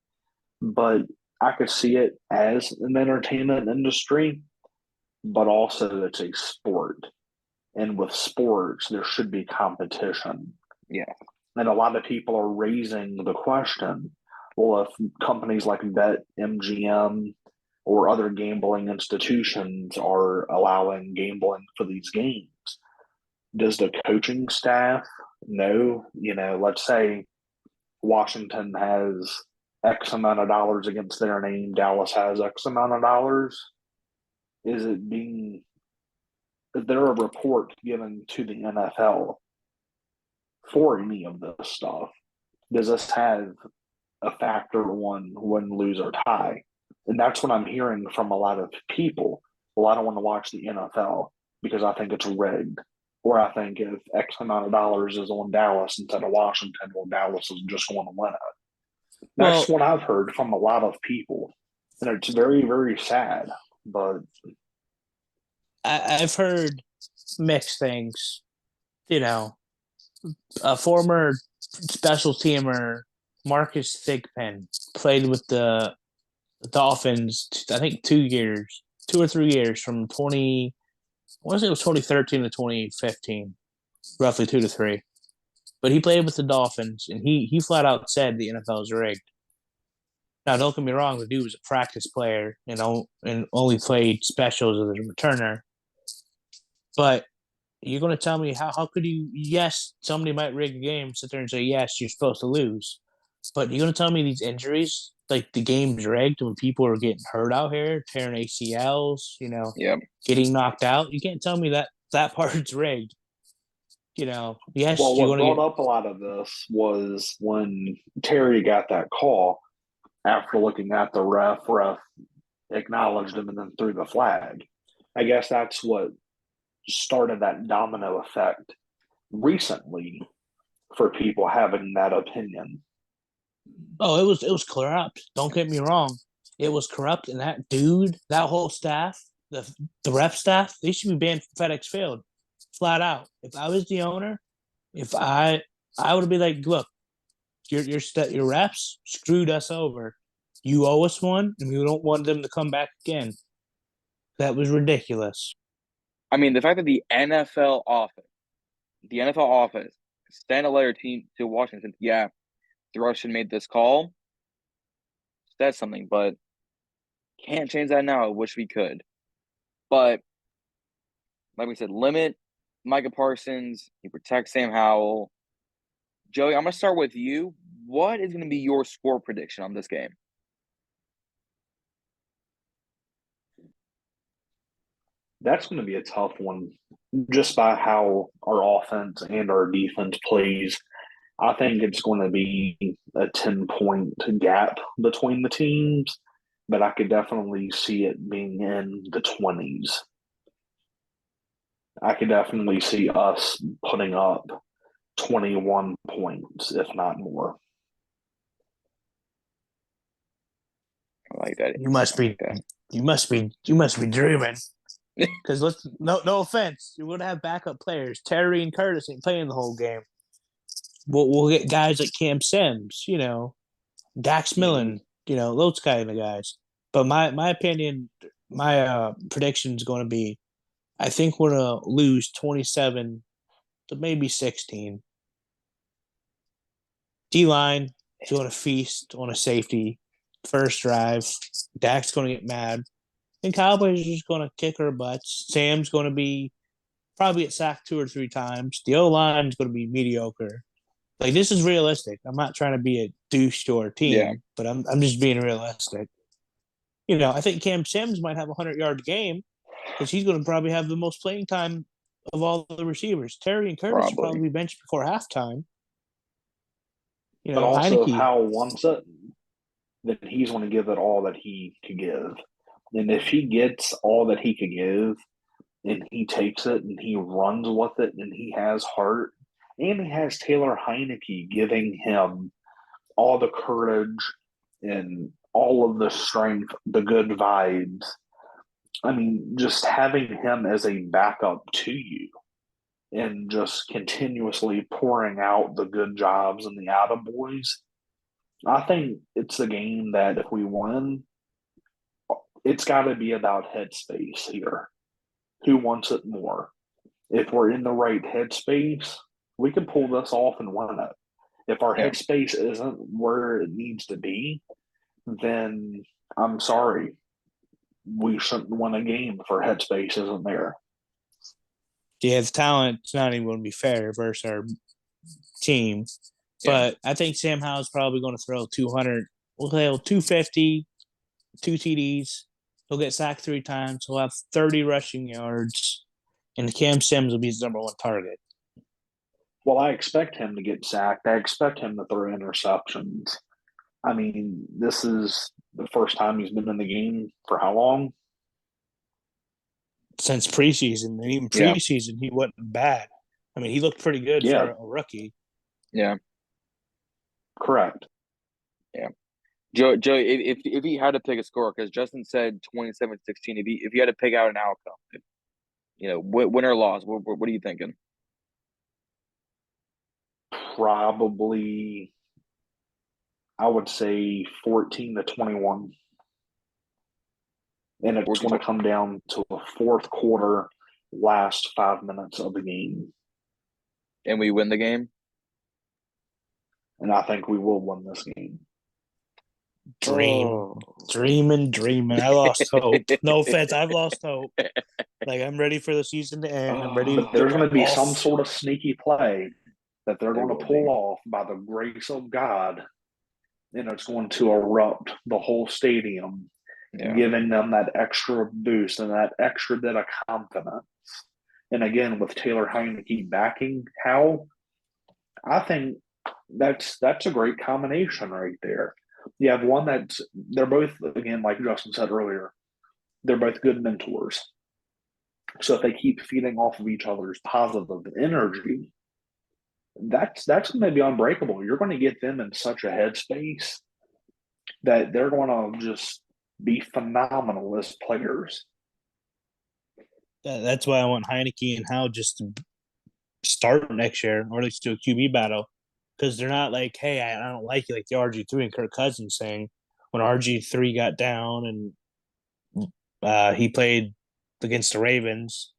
But I could see it as an entertainment industry, but also it's a sport. And with sports, there should be competition. Yeah. And a lot of people are raising the question, well, if companies like BetMGM or other gambling institutions are allowing gambling for these games, does the coaching staff know, let's say Washington has X amount of dollars against their name, Dallas has X amount of dollars? Is there a report given to the NFL for any of this stuff? Does this have a factor on win, lose, or tie? And that's what I'm hearing from a lot of people. Well, I don't want to watch the NFL because I think it's rigged. Or I think if X amount of dollars is on Dallas instead of Washington, well, Dallas is just going to win it. That's Well, what I've heard from a lot of people. And it's very, very sad. But I've heard mixed things. You know, a former special teamer, Marcus Thigpen, played with the Dolphins, I think 2 years, 2 or 3 years from 20, I want to say it was 2013 to 2015, roughly 2 to 3. But he played with the Dolphins, and he flat out said the NFL is rigged. Now, don't get me wrong, the dude was a practice player and only played specials as a returner. But you're going to tell me how could you? Yes, somebody might rig a game, sit there and say yes, you're supposed to lose. But you're going to tell me these injuries, like the game's rigged when people are getting hurt out here, tearing ACLs, Yep. getting knocked out. You can't tell me that part's rigged. Yes, well, you're what going to brought get. up a lot of this was when Terry got that call after looking at the ref acknowledged him and then threw the flag. I guess that's what started that domino effect recently for people having that opinion. Oh, it was corrupt. Don't get me wrong. It was corrupt, and that dude, that whole staff, the rep staff, they should be banned from FedEx Field, flat out. If I was the owner, if I would be like, look, your reps screwed us over. You owe us one, and we don't want them to come back again. That was ridiculous. I mean, the fact that the NFL office sent a letter to Washington, yeah, the Russian made this call. That's something, but can't change that now. I wish we could. But like we said, limit Micah Parsons. You protect Sam Howell. Joey, I'm going to start with you. What is going to be your score prediction on this game? That's going to be a tough one just by how our offense and our defense plays. I think it's going to be a 10-point gap between the teams, but I could definitely see it being in the 20s. I could definitely see us putting up 21 points, if not more. I like that. You must be dreaming. Because no offense, you're gonna have backup players. Terry and Curtis ain't playing the whole game. We'll get guys like Cam Sims, Dax Millen, those kind of guys. But my opinion, my prediction is going to be, I think we're gonna lose 27 to maybe 16. D line is going to feast on a safety first drive. Dak's going to get mad. And Cowboys are just going to kick our butts. Sam's going to be probably get sacked 2 or 3 times. The O-line is going to be mediocre. Like, this is realistic. I'm not trying to be a douche to our team, but I'm just being realistic. I think Cam Sims might have a 100-yard game because he's going to probably have the most playing time of all the receivers. Terry and Curtis will probably be benched before halftime. But also, Heineke. if Howell wants it, then he's going to give it all that he could give. And if he gets all that he could give and he takes it and he runs with it and he has heart and he has Taylor Heineke giving him all the courage and all of the strength, the good vibes. I mean, just having him as a backup to you and just continuously pouring out the good jobs and the attaboys. I think it's a game that if we win, it's got to be about headspace here. Who wants it more? If we're in the right headspace, we can pull this off and win it. If our headspace isn't where it needs to be, then I'm sorry. We shouldn't win a game if our headspace isn't there. Yeah, the talent's not even going to be fair versus our team. But I think Sam Howell's probably going to throw 200, 250, 2 TDs. He'll get sacked 3 times. He'll have 30 rushing yards. And Cam Sims will be his number 1 target. Well, I expect him to get sacked. I expect him to throw interceptions. I mean, this is the first time he's been in the game for how long? Since preseason, and even Yeah. preseason, he wasn't bad. I mean, he looked pretty good Yeah. for a rookie. Yeah. Correct. Yeah. Joe, if he had to pick a score, because Justin said 27-16, if he had to pick out an outcome, win or loss, what are you thinking? Probably, I would say 14-21. And it's going to come down to the fourth quarter, last 5 minutes of the game. And we win the game? And I think we will win this game. Dreaming. I lost hope. No offense, I've lost hope. Like, I'm ready for the season to end. I'm ready. But there's going to be some sort of sneaky play that they're going to pull off by the grace of God, and it's going to erupt the whole stadium, giving them that extra boost and that extra bit of confidence. And again, with Taylor Heineke backing Howell, I think that's a great combination right there. You have one they're both, again, like Justin said earlier, they're both good mentors. So if they keep feeding off of each other's positive energy, that's going to be unbreakable. You're going to get them in such a headspace that they're going to just be phenomenal as players. That's why I want Heineke and Howell just to start next year, or at least do a QB battle, because they're not like, hey, I don't like you, like the RG3 and Kirk Cousins saying when RG3 got down and he played against the Ravens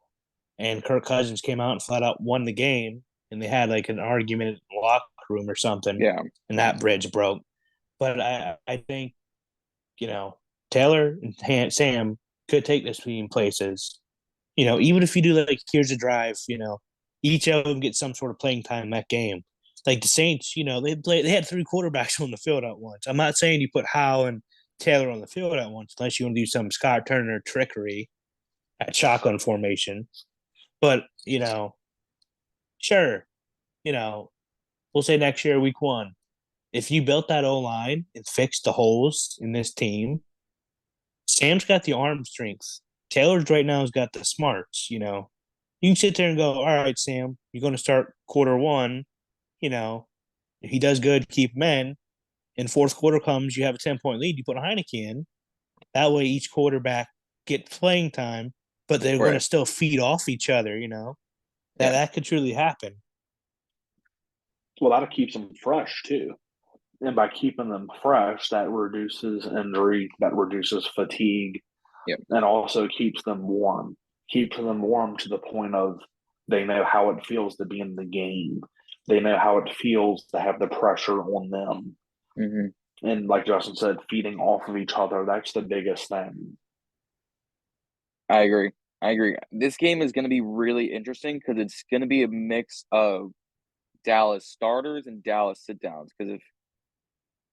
and Kirk Cousins came out and flat out won the game, and they had like an argument in the locker room or something. Yeah. And that bridge broke. But I think, Taylor and Sam could take this team places. Even if you do like, here's a drive, each of them get some sort of playing time in that game. Like the Saints, they had 3 quarterbacks on the field at once. I'm not saying you put Howell and Taylor on the field at once, unless you want to do some Scott Turner trickery at shotgun formation. But, sure, we'll say next year, week 1, if you built that O-line and fixed the holes in this team, Sam's got the arm strength. Taylor's right now has got the smarts, You can sit there and go, all right, Sam, you're going to start quarter 1, if he does good, keep him in. And fourth quarter comes, you have a 10-point lead, you put Heineke in. That way each quarterback gets playing time, but they're going to still feed off each other, That could truly happen. Well, that keeps them fresh, too. And by keeping them fresh, that reduces injury, that reduces fatigue, and also keeps them warm. Keeps them warm to the point of they know how it feels to be in the game. They know how it feels to have the pressure on them. Mm-hmm. And like Justin said, feeding off of each other, that's the biggest thing. I agree. This game is going to be really interesting because it's going to be a mix of Dallas starters and Dallas sit-downs. Because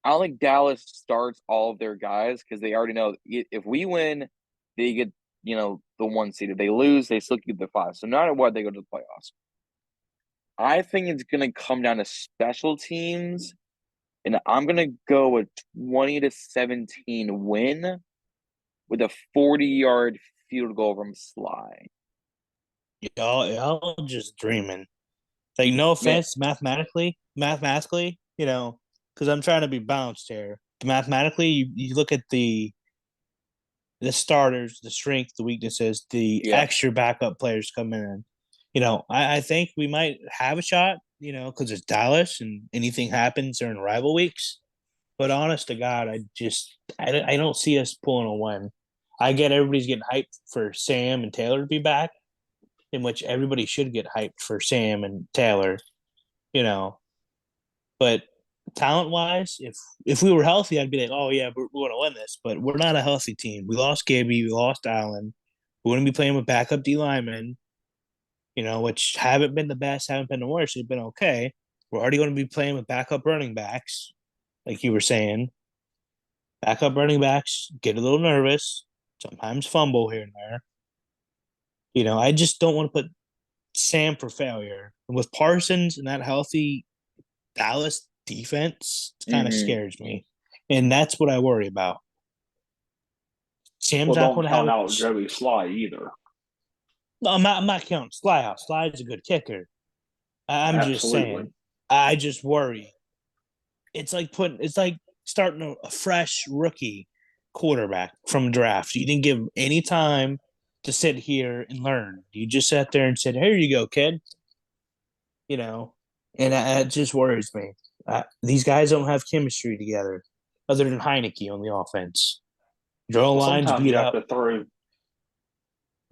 I don't think Dallas starts all of their guys, because they already know if we win, they get, the 1 seed. If they lose, they still get the 5. So no matter what, they go to the playoffs. I think it's going to come down to special teams, and I'm going to go a 20-17 win with a 40-yard field goal from Sly. Y'all just dreaming. Like, no offense, mathematically, because I'm trying to be balanced here. Mathematically, you look at the starters, the strength, the weaknesses, the extra backup players coming in. I think we might have a shot, because it's Dallas and anything happens during rival weeks. But honest to God, I don't see us pulling a win. I get everybody's getting hyped for Sam and Taylor to be back, in which everybody should get hyped for Sam and Taylor, But talent-wise, if we were healthy, I'd be like, oh, yeah, we're going to win this. But we're not a healthy team. We lost Gibby. We lost Allen. We're going to be playing with backup D linemen, which haven't been the best, haven't been the worst. They've been okay. We're already going to be playing with backup running backs, like you were saying. Backup running backs get a little nervous, sometimes fumble here and there. I just don't want to put Sam for failure. And with Parsons and that healthy Dallas defense, it kind of scares me. And that's what I worry about. Sam's Well, not don't going to have count a. out Joey Sly either. No, I'm not counting Sly out. Sly's a good kicker. I'm just Absolutely. saying. I just worry. It's like starting a fresh rookie quarterback from draft. You didn't give him any time to sit here and learn. You just sat there and said, "Here you go, kid." You know, and it just worries me. These guys don't have chemistry together, other than Heineke on the offense. Your O Well, line's sometimes beat you have up. to throw.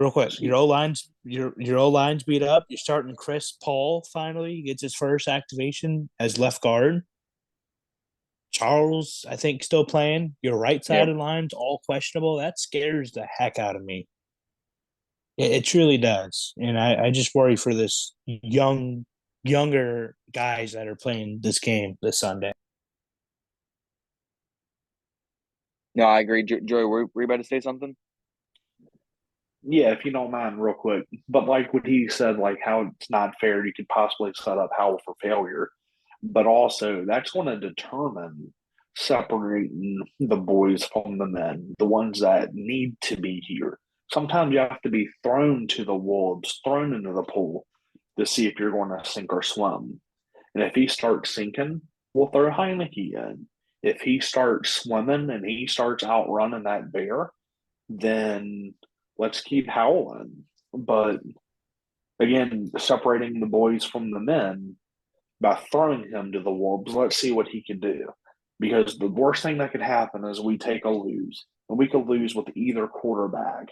Real quick, your O line's beat up. You're starting Chris Paul finally. He gets his first activation as left guard. Charles, I think, still playing. Your right side Yep. of the line's all questionable. That scares the heck out of me. It truly does. And I just worry for this younger guys that are playing this game this Sunday. No, I agree. Joey, were you about to say something? Yeah, if you don't mind, real quick. But like what he said, like how it's not fair, you could possibly set up Howell for failure. But also, that's going to determine separating the boys from the men, the ones that need to be here. Sometimes you have to be thrown to the wolves, thrown into the pool to see if you're going to sink or swim. And if he starts sinking, we'll throw Heineke in. If he starts swimming and he starts outrunning that bear, then let's keep Howell in. But again, separating the boys from the men by throwing him to the wolves, let's see what he can do. Because the worst thing that could happen is we take a lose, and we could lose with either quarterback.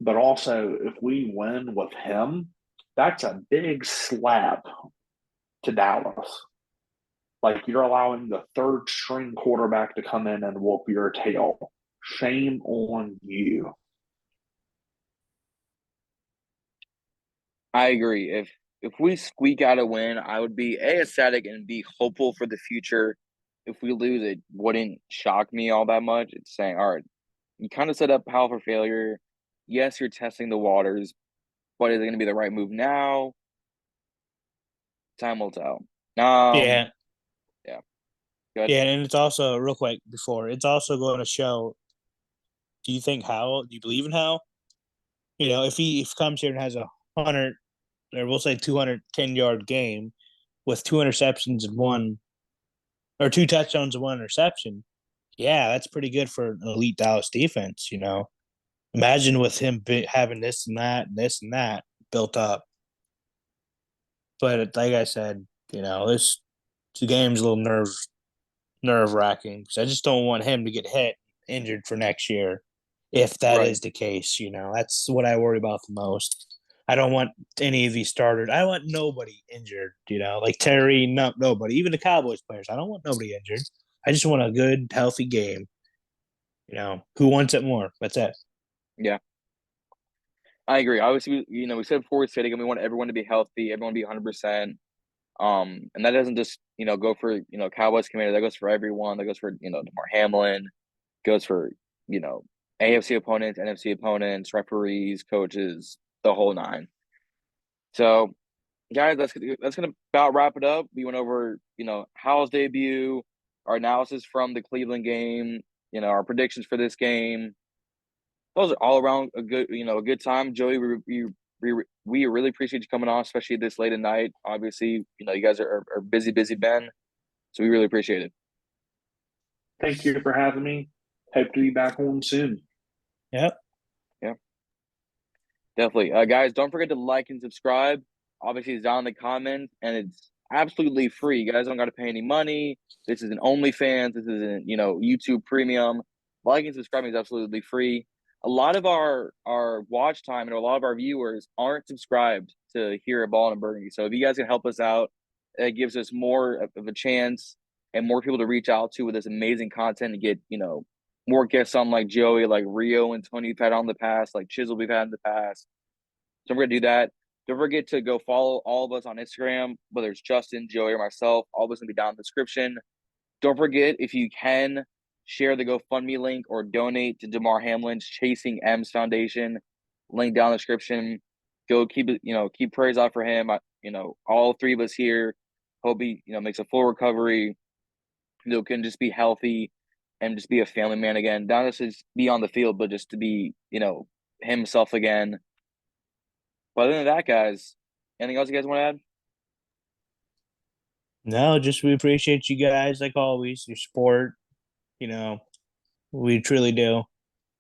But also, if we win with him, that's a big slap to Dallas. Like you're allowing the third string quarterback to come in and whoop your tail. Shame on you. I agree. If we squeak out a win, I would be ecstatic and be hopeful for the future. If we lose, it wouldn't shock me all that much. It's saying, all right, you kind of set up Howell for failure. Yes, you're testing the waters, but is it going to be the right move now? Time will tell. Yeah. Yeah. Good. Yeah, and it's also real quick before it's also going to show. Do you think Howell? Do you believe in Howell? If he comes here and has 100, or we'll say 210-yard game with 2 interceptions and one, or 2 touchdowns and 1 interception, yeah, that's pretty good for an elite Dallas defense. Imagine with him having this and that built up. But like I said, this game's a little nerve wracking because I just don't want him to get injured for next year. If that is the case, that's what I worry about the most. I don't want any of these starters. I want nobody injured, like Terry, nobody, even the Cowboys players. I don't want nobody injured. I just want a good, healthy game. Who wants it more? That's it. Yeah. I agree. Obviously, we said before we're sitting, and we want everyone to be healthy, everyone to be 100%. And that doesn't just, go for, Cowboys commander. That goes for everyone. That goes for, Damar Hamlin. Goes for, AFC opponents, NFC opponents, referees, coaches, the whole nine. So, guys, that's gonna about wrap it up. We went over, Howell's debut, our analysis from the Cleveland game, our predictions for this game. Those are all around a good time. Joey, we really appreciate you coming on, especially this late at night. Obviously, you guys are busy, Ben. So we really appreciate it. Thank you for having me. Hope to be back on soon. Yep. Yeah. Definitely. Guys, don't forget to like and subscribe. Obviously, it's down in the comments, and it's absolutely free. You guys don't got to pay any money. This isn't OnlyFans. This isn't, YouTube Premium. Like and subscribing is absolutely free. A lot of our watch time and a lot of our viewers aren't subscribed to here at Ballin and Burgundy. So if you guys can help us out, it gives us more of a chance and more people to reach out to with this amazing content to get, more guests on like Joey, like Rio and Tony we've had on the past, like Chisel we've had in the past. So we're going to do that. Don't forget to go follow all of us on Instagram, whether it's Justin, Joey, or myself. All of us going to be down in the description. Don't forget, if you can, share the GoFundMe link or donate to Damar Hamlin's Chasing M's Foundation. Link down in the description. Go keep prayers out for him. All three of us here hope he, makes a full recovery. Can just be healthy and just be a family man again. Not just be on the field, but just to be, himself again. But other than that, guys, anything else you guys want to add? No, just we appreciate you guys like always, your support. We truly do.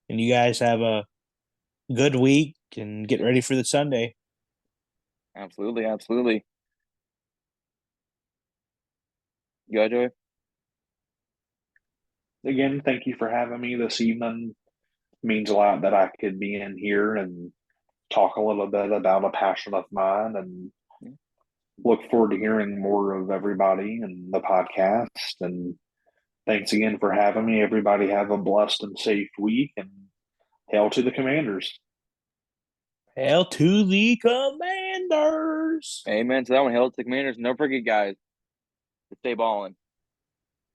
And you guys have a good week and get ready for the Sunday. Absolutely, absolutely. You got Joey? Again, thank you for having me this evening. It means a lot that I could be in here and talk a little bit about a passion of mine, and look forward to hearing more of everybody in the podcast. And thanks again for having me. Everybody have a blessed and safe week, and hail to the Commanders. Hail to the Commanders. Amen to that one. Hail to the Commanders. No forget, guys, to stay balling.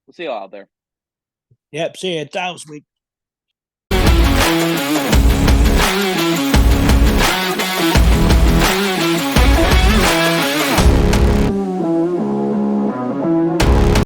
We'll see you all out there. Yep, see you. It's out this week.